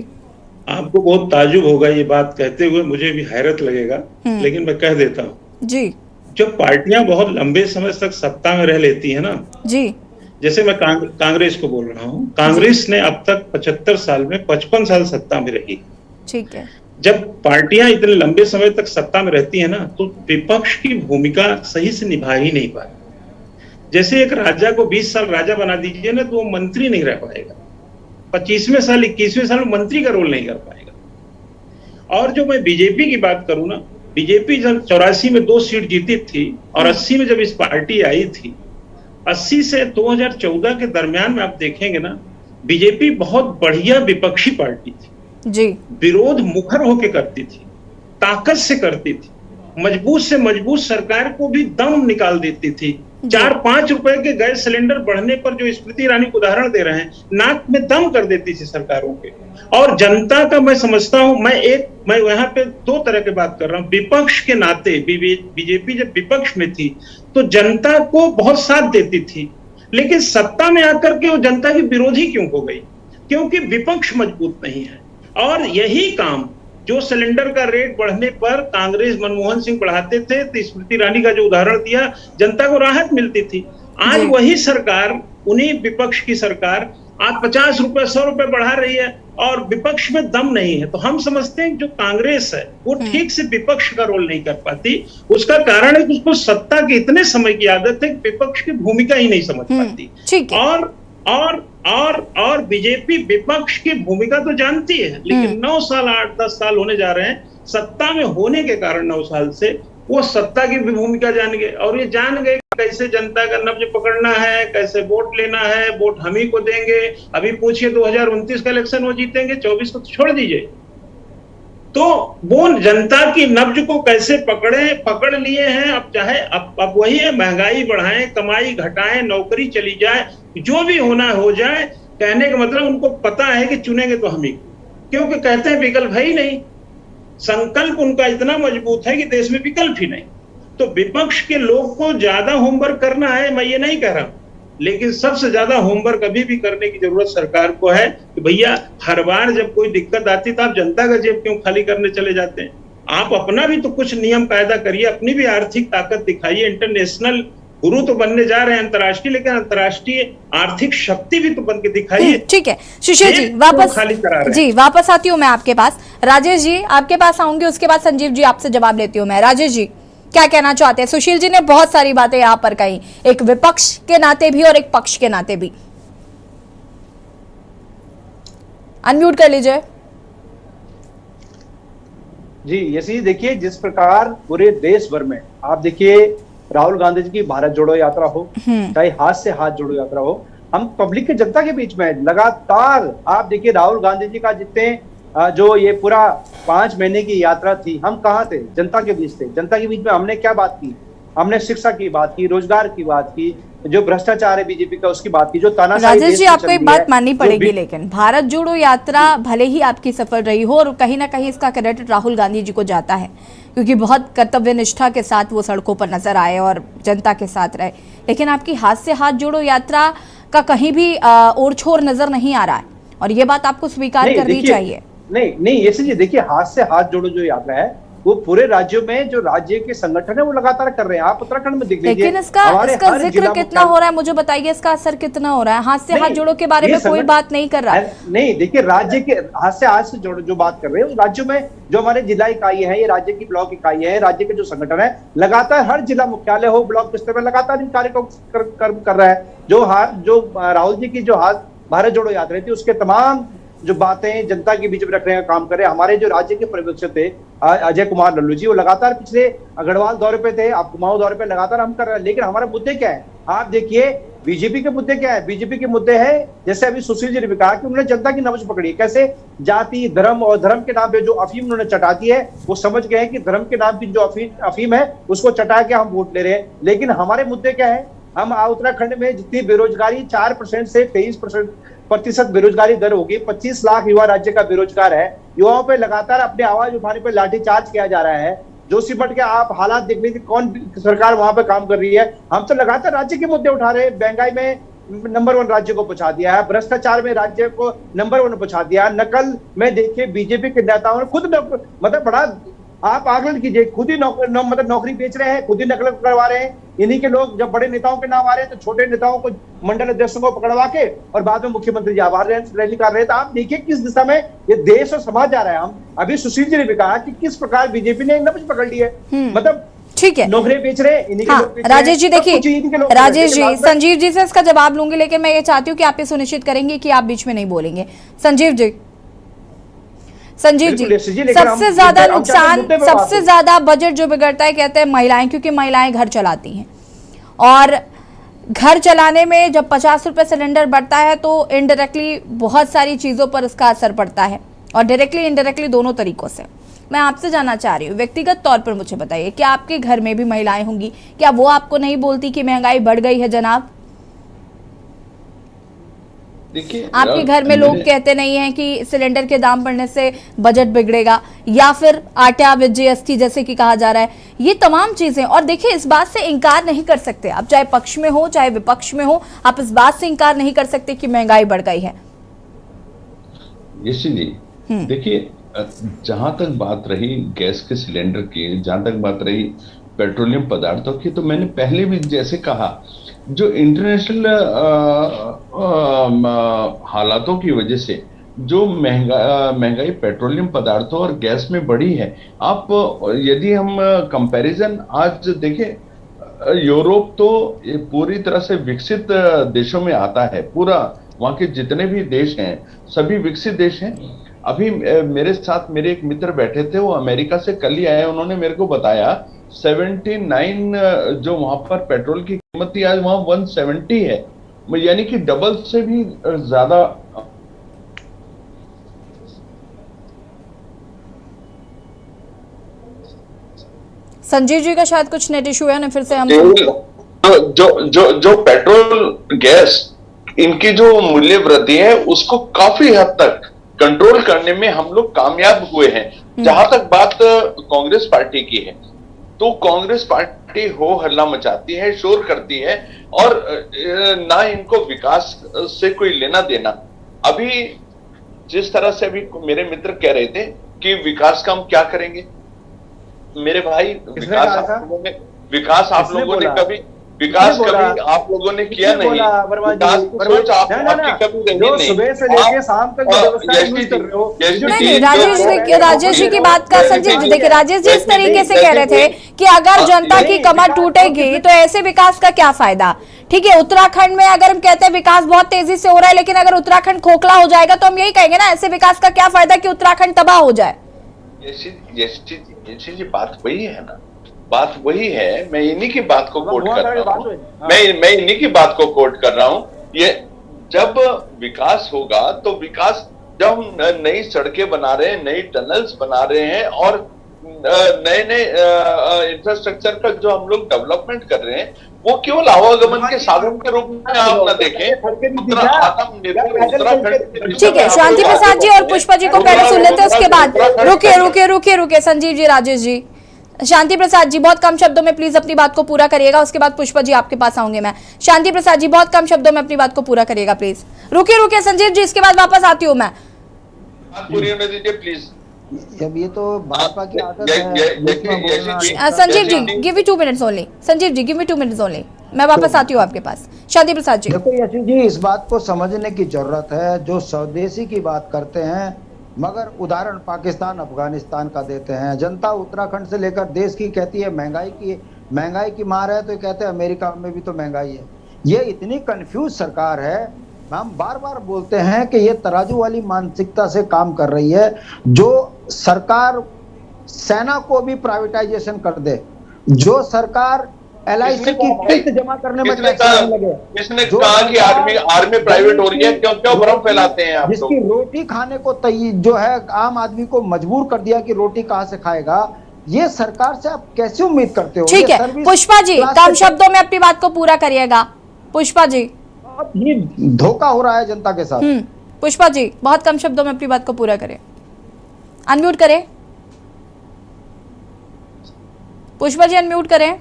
आपको बहुत ताजुब होगा ये बात कहते हुए, मुझे भी हैरत लगेगा, लेकिन मैं कह देता हूँ जी। जब पार्टियां बहुत लंबे समय तक सत्ता में रह लेती है ना जी, जैसे मैं कांग्रेस को बोल रहा हूँ, कांग्रेस ने अब तक 75 साल में 55 साल सत्ता में रही। ठीक है। जब पार्टियां इतने लंबे समय तक सत्ता में रहती है ना, तो विपक्ष की भूमिका सही से निभा ही नहीं पाती। जैसे एक राजा को 20 साल राजा बना दीजिए ना, तो वो मंत्री नहीं रह पाएगा, 25वें साल 21वें साल में मंत्री का रोल नहीं कर पाएगा। और जो मैं बीजेपी की बात करूं ना, बीजेपी जब 84 में 2 सीट जीती थी और 80 में जब इस पार्टी आई थी, 80 से 2014 के दरमियान में आप देखेंगे ना, बीजेपी बहुत बढ़िया विपक्षी पार्टी थी जी। विरोध मुखर होके करती थी, ताकत से करती थी, मजबूत से मजबूत सरकार को भी दम निकाल देती थी। 4-5 रुपए के गैस सिलेंडर बढ़ने पर जो स्मृति ईरानी को उदाहरण दे रहे हैं, नाक में दम कर देती थी सरकारों के। और जनता का मैं समझता हूं, मैं यहाँ पे 2 तरह की बात कर रहा हूं। विपक्ष के नाते बीजेपी जब विपक्ष में थी तो जनता को बहुत साथ देती थी, लेकिन सत्ता में आकर के वो जनता की विरोधी क्यों हो गई? क्योंकि विपक्ष मजबूत नहीं है। और यही काम जो सिलेंडर का रेट बढ़ने पर कांग्रेस मनमोहन सिंह बढ़ाते थे, तो स्मृति ईरानी का जो उदाहरण दिया, जनता को राहत मिलती थी। आज वही सरकार, उन्हीं विपक्ष की सरकार आज 50 रुपए 100 रुपए बढ़ा रही है और विपक्ष में दम नहीं है। तो हम समझते हैं जो कांग्रेस है वो ठीक से विपक्ष का रोल नहीं कर पाती। उसका कारण है कि उसको सत्ता के इतने समय की आदत है कि विपक्ष की भूमिका ही नहीं समझ पाती। और बीजेपी विपक्ष की भूमिका तो जानती है, लेकिन 9 साल 8-10 साल होने जा रहे हैं सत्ता में होने के कारण 9 साल से वो सत्ता की भी भूमिका जान गए, और ये जान गए कैसे जनता का नब्ज पकड़ना है, कैसे वोट लेना है, वोट हम ही को देंगे। अभी पूछिए 2029 का इलेक्शन वो जीतेंगे, 24 को तो छोड़ दीजिए। तो वो जनता की नब्ज को कैसे पकड़ लिए हैं। अब चाहे अब वही है, महंगाई बढ़ाएं, कमाई घटाएं, नौकरी चली जाए, जो भी होना हो जाए। कहने का मतलब उनको पता है कि चुनेंगे तो हम ही, क्योंकि कहते हैं विकल्प है ही नहीं। संकल्प उनका इतना मजबूत है कि देश में विकल्प ही नहीं। तो विपक्ष के लोग को ज्यादा होमवर्क करना है, मैं ये नहीं कह रहा, लेकिन सबसे ज्यादा होमवर्क अभी भी करने की जरूरत सरकार को है कि भैया हर बार जब कोई दिक्कत आती तो आप जनता का जेब क्यों खाली करने चले जाते हैं? आप अपना भी तो कुछ नियम कायदा करिए, अपनी भी आर्थिक ताकत दिखाइए। इंटरनेशनल गुरु तो बनने जा रहे हैं अंतर्राष्ट्रीय, लेकिन अंतर्राष्ट्रीय आर्थिक शक्ति भी तो बन के दिखाइए। ठीक है सुशील जी, वापस आती हूँ मैं आपके पास। राजेश जी आपके पास आऊंगी, उसके बाद संजीव जी आपसे जवाब लेती हूँ मैं। राजेश जी क्या कहना चाहते हैं? सुशील जी ने बहुत सारी बातें यहाँ पर कही, एक विपक्ष के नाते भी और एक पक्ष के नाते भी। अनम्यूट कर लीजिए जी। यसी देखिए, जिस प्रकार पूरे देश भर में आप देखिए राहुल गांधी जी की भारत जोड़ो यात्रा हो, चाहे हाथ से हाथ जोड़ो यात्रा हो, हम पब्लिक के जनता के बीच में लगातार आप देखिए राहुल गांधी जी का जितने जो ये पूरा 5 महीने की यात्रा थी, हम कहाँ थे? जनता के बीच थे। जनता के बीच में हमने क्या बात की? हमने शिक्षा की बात की, रोजगार की बात की, जो भ्रष्टाचार है बीजेपी का उसकी बात की, जो तानाशाही। राजेश जी आपको एक बात माननी पड़ेगी, लेकिन भारत जोड़ो यात्रा भले ही आपकी सफल रही हो और कहीं ना कहीं इसका क्रेडिट राहुल गांधी जी को जाता है, क्योंकि बहुत कर्तव्य निष्ठा के साथ वो सड़कों पर नजर आए और जनता के साथ रहे, लेकिन आपकी हाथ से हाथ जोड़ो यात्रा का कहीं भी ओर छोर नजर नहीं आ रहा है, और ये बात आपको स्वीकार करनी चाहिए। नहीं ये देखिए, हाथ से हाथ जोड़ो जो यात्रा है वो पूरे राज्यों में जो राज्य के संगठन है वो लगातार कर रहे हैं। आप उत्तराखंड में देख लीजिए, लेकिन इसका जिक्र कितना हो रहा है, मुझे बताइए इसका असर कितना हो रहा है? हाथ से हाथ जोड़ो के बारे में कोई बात नहीं कर रहा है। नहीं देखिए, राज्य के हाथ से जोड़ो जो बात कर रहे हैं, राज्यों में जो हमारे जिला इकाई है, ये राज्य की ब्लॉक इकाई है, राज्य के जो संगठन है, लगातार हर जिला मुख्यालय हो, ब्लॉक स्तर पर लगातार इन कार्यक्रम कर रहा है। जो राहुल जी की जो हाथ भारत जोड़ो यात्रा थी, उसके तमाम जो बातें जनता के बीच में रखने का काम कर रहे हैं। हमारे जो राज्य के पर्यवेक्षक थे अजय कुमार लल्लू जी, वो लगातार पिछले गढ़वाल दौरे पे थे, आप कुमाऊं दौरे पे लगातार हम कर रहे हैं, लेकिन हमारे मुद्दे क्या है आप देखिए। बीजेपी के मुद्दे क्या है? बीजेपी के मुद्दे है, जैसे अभी सुशील जी ने भी कहा कि उन्होंने जनता की नब्ज पकड़ी, कैसे जाति धर्म और धर्म के नाम पे जो अफीम उन्होंने चटा दी है, वो समझ गए कि धर्म के नाम की जो अफीम है उसको चटा के हम वोट ले रहे हैं। लेकिन हमारे मुद्दे क्या है? हम उत्तराखंड में जितनी बेरोजगारी 4% से 23% बेरोजगारी दर होगी, 25 लाख युवा राज्य का बेरोजगार है, युवाओं पे लगातार अपनी आवाज उठाने पर लाठीचार्ज किया जा रहा है। जोशीमठ के आप हालात देख लीजिए, कौन सरकार वहां पे काम कर रही है। हम तो लगातार राज्य के मुद्दे उठा रहे हैं। महंगाई में नंबर 1 राज्य को पहुंचा दिया है, भ्रष्टाचार में राज्य को नंबर 1 पहुंचा दिया, नकल में देखिए बीजेपी के नेताओं ने खुद मतलब बड़ा आप आकलन कीजिए, खुद ही मतलब नौकरी बेच रहे हैं, खुद ही नकल करवा रहे हैं। इन्हीं के लोग जब बड़े नेताओं के नाम आ रहे हैं तो छोटे नेताओं को, मंडल अध्यक्षों को पकड़वा के और बाद में मुख्यमंत्री जी आभार रैली कर रहे हैं। तो आप देखिए किस दिशा में ये देश और समाज जा रहा है। हम अभी सुशील जी ने भी कहा कि किस प्रकार बीजेपी ने नब्ज पकड़ ली है, मतलब ठीक है, नौकरी बेच रहे हैं इन्हीं के लोग। राजेश जी देखिए, राजेश जी, संजीव जी से इसका जवाब लूंगी, लेकिन मैं ये चाहती हूँ कि आप ये सुनिश्चित करेंगे कि आप बीच में नहीं बोलेंगे। संजीव जी, सबसे ज्यादा नुकसान, सबसे ज्यादा बजट जो बिगड़ता है कहते हैं महिलाएं, क्योंकि महिलाएं घर चलाती हैं और घर चलाने में जब 50 रुपए सिलेंडर बढ़ता है तो इनडायरेक्टली बहुत सारी चीजों पर उसका असर पड़ता है और डायरेक्टली इनडायरेक्टली दोनों तरीकों से। मैं आपसे जानना चाह रही हूँ, व्यक्तिगत तौर पर मुझे बताइए, क्या आपके घर में भी महिलाएं होंगी, क्या वो आपको नहीं बोलती कि महंगाई बढ़ गई है जनाब? देखिए, आपके घर में लोग कहते नहीं हैं कि सिलेंडर के दाम बढ़ने से बजट बिगड़ेगा, या फिर आटा विद जीएसटी जैसे कि कहा जा रहा है, ये तमाम चीजें। और देखिए, इस बात से इनकार नहीं कर सकते आप, चाहे पक्ष में हो चाहे विपक्ष में हो, आप इस बात से इनकार नहीं कर सकते कि महंगाई बढ़ गई है। यशी जी, देखिए, जहां तक बात रही गैस के सिलेंडर की, जहां तक बात रही पेट्रोलियम पदार्थों की, तो मैंने पहले भी जैसे कहा, जो इंटरनेशनल हालातों की वजह से जो महंगाई पेट्रोलियम पदार्थों और गैस में बढ़ी है, आप यदि हम कंपैरिजन आज देखें, यूरोप तो पूरी तरह से विकसित देशों में आता है, पूरा वहाँ के जितने भी देश हैं सभी विकसित देश हैं। अभी मेरे साथ मेरे एक मित्र बैठे थे, वो अमेरिका से कल ही आए, उन्होंने मेरे को बताया 79 जो वहां पर पेट्रोल की कीमत थी, आज वहां 170 है, यानी कि डबल से भी ज्यादा। संजीव जी का शायद कुछ नेट इशू है ना, फिर से हम जो पेट्रोल गैस इनकी जो मूल्य वृद्धि है उसको काफी हद तक कंट्रोल करने में हम लोग कामयाब हुए हैं। जहां तक बात कांग्रेस पार्टी की है, तो कांग्रेस पार्टी हो हल्ला मचाती है, शोर करती है और ना इनको विकास से कोई लेना देना। अभी जिस तरह से अभी मेरे मित्र कह रहे थे कि विकास का हम क्या करेंगे, मेरे भाई, विकास आप लोगों ने कभी आप लोगों ने किया नहीं, सोच आपकी कभी रही नहीं। सुबह से लेके शाम तक राजेश जी की बात का, संजीव जी देखिए, राजेश जी इस तरीके से कह रहे थे कि अगर जनता की कमर टूटेगी तो ऐसे विकास का क्या फायदा। ठीक है, उत्तराखंड में अगर हम कहते हैं विकास बहुत तेजी से हो रहा है, लेकिन अगर उत्तराखंड खोखला हो जाएगा तो हम यही कहेंगे ना, ऐसे विकास का क्या फायदा कि उत्तराखंड तबाह हो जाए। जी बात वही है ना, बात वही है। मैं इन्हीं की बात को कोट कर रहा हूँ, मैं इन्हीं की बात को कोट कर रहा हूँ। ये जब विकास होगा तो विकास, जब हम नई सड़कें बना रहे हैं, नई टनल्स बना रहे हैं और नए नए इंफ्रास्ट्रक्चर का जो हम लोग डेवलपमेंट कर रहे हैं, वो केवल आवागमन के साधन के रूप में आप न देखें। ठीक है, शांति प्रसाद जी और पुष्पा जी को पहले सुन लेते हैं, उसके बाद रुके संजीव जी, राजेश जी, शांति प्रसाद जी बहुत कम शब्दों में प्लीज अपनी बात को पूरा करिएगा, उसके बाद पुष्पा जी आपके पास आऊंगे मैं। शांति प्रसाद जी बहुत कम शब्दों में अपनी बात को पूरा करिएगा प्लीज। रुके संजीव जी, इसके बाद वापस आती हूँ मैं। पूरी होने दीजिए प्लीज। जब ये तो भाजपा की आदत है। Sanjeev ji give me 2 minutes only, Sanjeev ji give me 2 minutes only, मैं वापस आती हूँ आपके पास। शांति प्रसाद जी, देखो यशी जी, इस बात को समझने की जरूरत है, जो स्वदेशी की बात करते हैं मगर उदाहरण पाकिस्तान अफगानिस्तान का देते हैं। जनता उत्तराखंड से लेकर देश की कहती है महंगाई की मार है, तो कहते हैं अमेरिका में भी तो महंगाई है। ये इतनी कंफ्यूज सरकार है हम बार बार बोलते हैं कि ये तराजू वाली मानसिकता से काम कर रही है। जो सरकार सेना को भी प्राइवेटाइजेशन कर दे, जो सरकार LIC की किस्त जमा करने में टैक्स लेने लगे, किसने कहा कि आर्मी प्राइवेट हो रही है? क्यों भ्रम फैलाते हैं आप? जिसकी रोटी खाने को जो है आम आदमी को मजबूर कर दिया कि रोटी कहां से खाएगा, ये सरकार से आप कैसे उम्मीद करते हो? ठीक है पुष्पा जी, कम शब्दों में अपनी बात को पूरा करिएगा। पुष्पा जी, ये धोखा हो रहा है जनता के साथ। पुष्पा जी, बहुत कम शब्दों में अपनी बात को पूरा करें। अनम्यूट करें पुष्पा जी, अनम्यूट करें।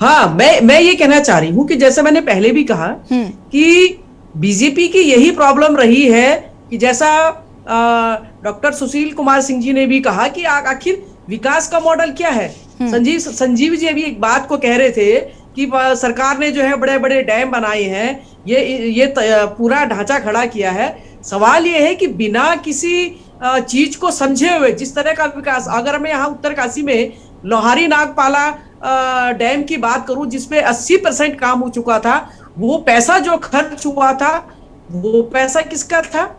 हाँ, मैं ये कहना चाह रही हूँ कि जैसे मैंने पहले भी कहा कि बीजेपी की यही प्रॉब्लम रही है कि जैसा डॉक्टर सुशील कुमार सिंह जी ने भी कहा कि आखिर विकास का मॉडल क्या है। संजीव जी अभी एक बात को कह रहे थे कि सरकार ने जो है बड़े बड़े डैम बनाए हैं, ये पूरा ढांचा खड़ा किया है। सवाल ये है कि बिना किसी चीज को समझे हुए जिस तरह का विकास, अगर मैं यहाँ उत्तरकाशी में लोहारी नागपाला डैम की बात करूं जिसपे 80% काम हो चुका था, वो पैसा जो खर्च हुआ था वो पैसा किसका था?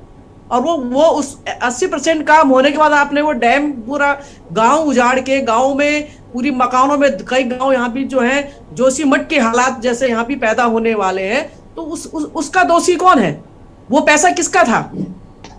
और वो उस 80% काम होने के बाद आपने वो डैम पूरा गांव उजाड़ के, गांव में पूरी मकानों में, कई गांव यहाँ भी जो है जोशीमठ के हालात जैसे यहाँ भी पैदा होने वाले हैं, तो उसका दोषी कौन है? वो पैसा किसका था?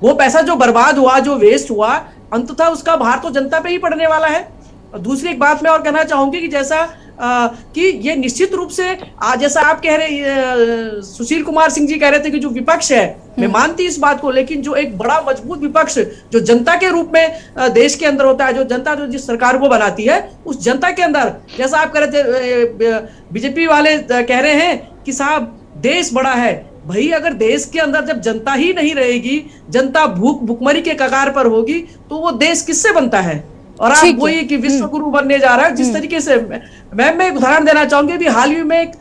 वो पैसा जो बर्बाद हुआ, जो वेस्ट हुआ, अंततः उसका भार तो जनता पे ही पड़ने वाला है। और दूसरी एक बात मैं और कहना चाहूंगी कि जैसा कि ये निश्चित रूप से जैसा आप कह रहे, सुशील कुमार सिंह जी कह रहे थे कि जो विपक्ष है, मैं मानती इस बात को, लेकिन जो एक बड़ा मजबूत विपक्ष जो जनता के रूप में देश के अंदर होता है, जो जनता जो जिस सरकार को बनाती है, उस जनता के अंदर, जैसा आप कह रहे थे, बीजेपी वाले कह रहे हैं कि साहब देश बड़ा है। भाई अगर देश के अंदर जब जनता ही नहीं रहेगी, जनता भूखमरी के कगार पर होगी, तो वो देश किससे बनता है? और आप वही कि विश्व गुरु बनने जा रहा है जिस तरीके से। मैं एक उदाहरण देना चाहूंगी। अभी हाल ही में एक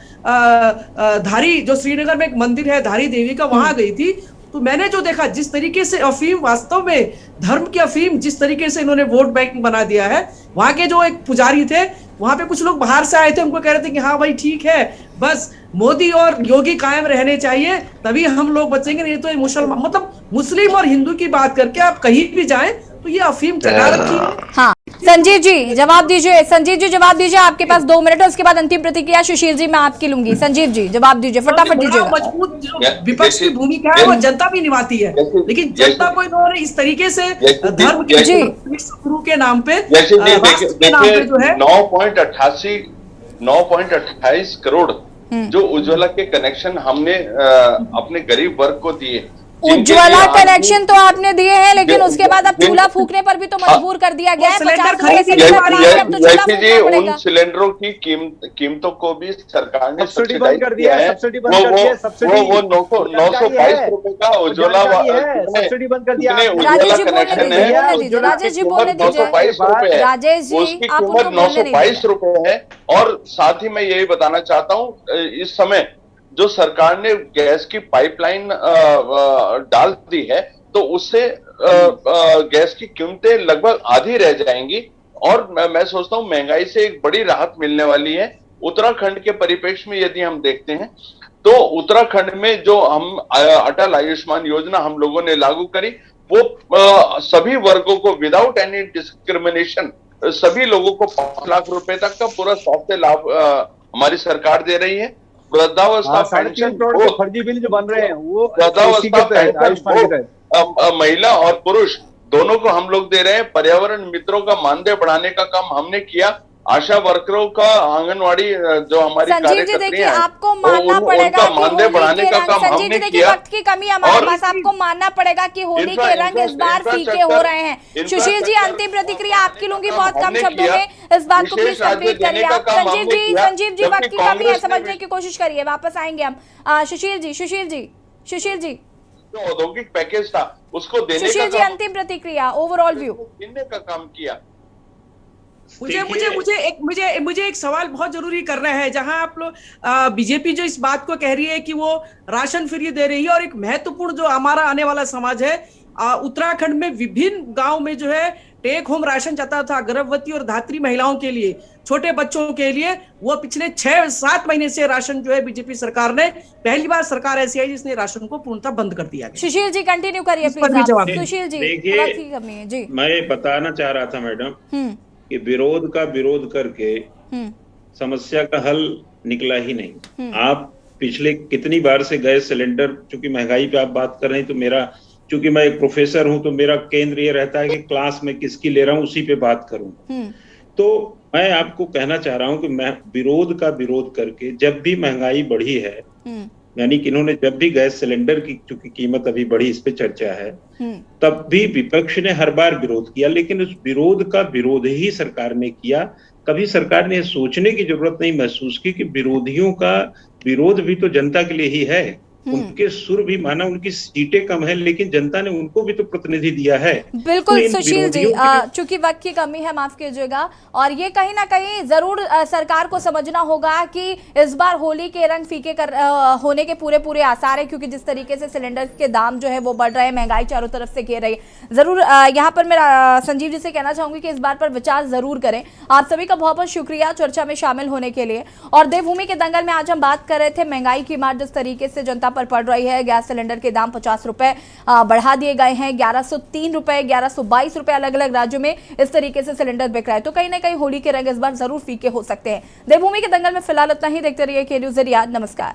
धारी, जो श्रीनगर में एक मंदिर है धारी देवी का, वहां गई थी, तो मैंने जो देखा जिस तरीके से अफीम, वास्तव में धर्म की अफीम जिस तरीके से इन्होंने वोट बैंक बना दिया है। वहां के जो एक पुजारी थे, वहां पे कुछ लोग बाहर से आए थे, उनको कह रहे थे कि हाँ भाई ठीक है, बस मोदी और योगी कायम रहने चाहिए, तभी हम लोग बचेंगे, नहीं तो ये मुसलमान, मतलब मुस्लिम और हिंदू की बात करके आप कहीं भी जाएं तो ये अफीम चला रखी है। हाँ, संजीव जी जवाब दीजिए। संजीव जी जवाब दीजिए, आपके पास 2 मिनट है, उसके बाद अंतिम प्रतिक्रिया सुशील जी मैं आपकी लूंगी। संजीव जी जवाब दीजिए, फटाफट दीजिएगा। मजबूत जो विपक्ष की भूमिका है वो जनता भी निभाती है, लेकिन जनता को इन्होंने इस तरीके से धर्म के गुरु के नाम पे, जो है 9.28 करोड़ जो उज्ज्वला के कनेक्शन हमने अपने गरीब वर्ग को दिए। उज्ज्वला कनेक्शन तो आपने दिए हैं, लेकिन उसके बाद अब चूल्हा फूकने पर भी तो मजबूर कर दिया गया है। 50 रुपए से उन सिलेंडरों की कीमतों को भी सरकार ने सब्सिडाइज कर दिया है। वो 922 रुपए का उज्ज्वला कनेक्शन है, राजेश जी बोलने दीजिए। 922 रुपए है, राजेश जी उसकी कीमत 922 रुपए है। और साथ ही मैं यही बताना चाहता हूँ, इस समय जो सरकार ने गैस की पाइपलाइन डाल दी है, तो उससे गैस की कीमतें लगभग आधी रह जाएंगी। और मैं सोचता हूं महंगाई से एक बड़ी राहत मिलने वाली है। उत्तराखंड के परिप्रेक्ष्य में यदि हम देखते हैं, तो उत्तराखंड में जो हम अटल आयुष्मान योजना हम लोगों ने लागू करी, वो सभी वर्गों को विदाउट एनी डिस्क्रिमिनेशन सभी लोगों को 5 लाख रुपए तक का पूरा स्वास्थ्य लाभ हमारी सरकार दे रही है। वृद्धावस्था पेंशन, फर्जी बिल जो बन रहे हैं वो वृद्धावस्था पेंशन महिला और पुरुष दोनों को हम लोग दे रहे हैं। पर्यावरण मित्रों का मानदेय बढ़ाने का काम हमने किया। आशा वर्करों का, आंगनवाड़ी जो हमारी कार्यकर्त्री हैं, आपको मानना पड़ेगा कि मानदेय बढ़ाने का काम हमने किया। वक्त की कमी हमारे पास, आपको मानना पड़ेगा कि होली के रंग इस बार फीके हो रहे हैं। सुशील जी अंतिम प्रतिक्रिया आपकी लूंगी, बहुत कम शब्दों में इस बात को प्लीज कंप्लीट करिए आप। संजीव जी वक्त की कमी है, समझने की कोशिश करिए, वापस आएंगे हम। सुशील जी जो औद्योगिक पैकेज था उसको देने का, सुशील जी अंतिम प्रतिक्रिया, ओवरऑल व्यू का काम किया। मुझे एक सवाल बहुत जरूरी करना है, जहां आप लोग बीजेपी जो इस बात को कह रही है कि वो राशन फ्री दे रही है, और एक महत्वपूर्ण जो हमारा आने वाला समाज है, उत्तराखंड में विभिन्न गांव में जो है टेक होम राशन जाता था गर्भवती और धात्री महिलाओं के लिए, छोटे बच्चों के लिए, वो पिछले 6-7 महीने से राशन जो है बीजेपी सरकार ने, पहली बार सरकार ऐसी आई जिसने राशन को पूर्णतः बंद कर दिया। सुशील जी कंटिन्यू करिए इस पर भी प्लीज। जवाब सुशील जी देखिए, वक्त की कमी है जी। मैं बताना चाह रहा था मैडम कि विरोध का विरोध करके समस्या का हल निकला ही नहीं। आप पिछले कितनी बार से गैस सिलेंडर, चूंकि महंगाई पे आप बात कर रहे हैं, तो मेरा, चूंकि मैं एक प्रोफेसर हूं, तो मेरा केंद्र ये रहता है कि क्लास में किसकी ले रहा हूं उसी पे बात करूं। तो मैं आपको कहना चाह रहा हूं कि मैं विरोध का विरोध करके, जब भी महंगाई बढ़ी है, यानी कि इन्होंने जब भी गैस सिलेंडर की चूंकि कीमत अभी बढ़ी, इस पे चर्चा है, तब भी विपक्ष ने हर बार विरोध किया, लेकिन उस विरोध का विरोध ही सरकार ने किया। कभी सरकार ने सोचने की जरूरत नहीं महसूस की कि विरोधियों का विरोध भी तो जनता के लिए ही है। उनके सुर भी, माना उनकी सीटें कम है, लेकिन जनता ने उनको भी तो प्रतिनिधि दिया है। बिल्कुल तो सुशील जी, चूंकि वक्त की कमी है, माफ कीजिएगा, और ये कहीं ना कहीं जरूर सरकार को समझना होगा कि इस बार होली के रंग फीके होने के पूरे आसार है, क्योंकि जिस तरीके से सिलेंडर के दाम जो है वो बढ़ रहे हैं, महंगाई चारों तरफ से घेर रही है। जरूर यहाँ पर मैं संजीव जी से कहना चाहूंगी कि इस बात पर विचार जरूर करें। आप सभी का बहुत बहुत शुक्रिया चर्चा में शामिल होने के लिए। और देवभूमि के दंगल में आज हम बात कर रहे थे महंगाई की मार जिस तरीके से जनता पर पड़ रही है। गैस सिलेंडर के दाम 50 रुपए बढ़ा दिए गए हैं, 1103 रुपए, 1122 रुपए अलग अलग राज्यों में इस तरीके से सिलेंडर बिक रहा है। तो कहीं ना कहीं होली के रंग इस बार जरूर फीके हो सकते हैं। देवभूमि के दंगल में फिलहाल इतना ही। देखते रहिए के न्यूज़ ज़रिया। नमस्कार।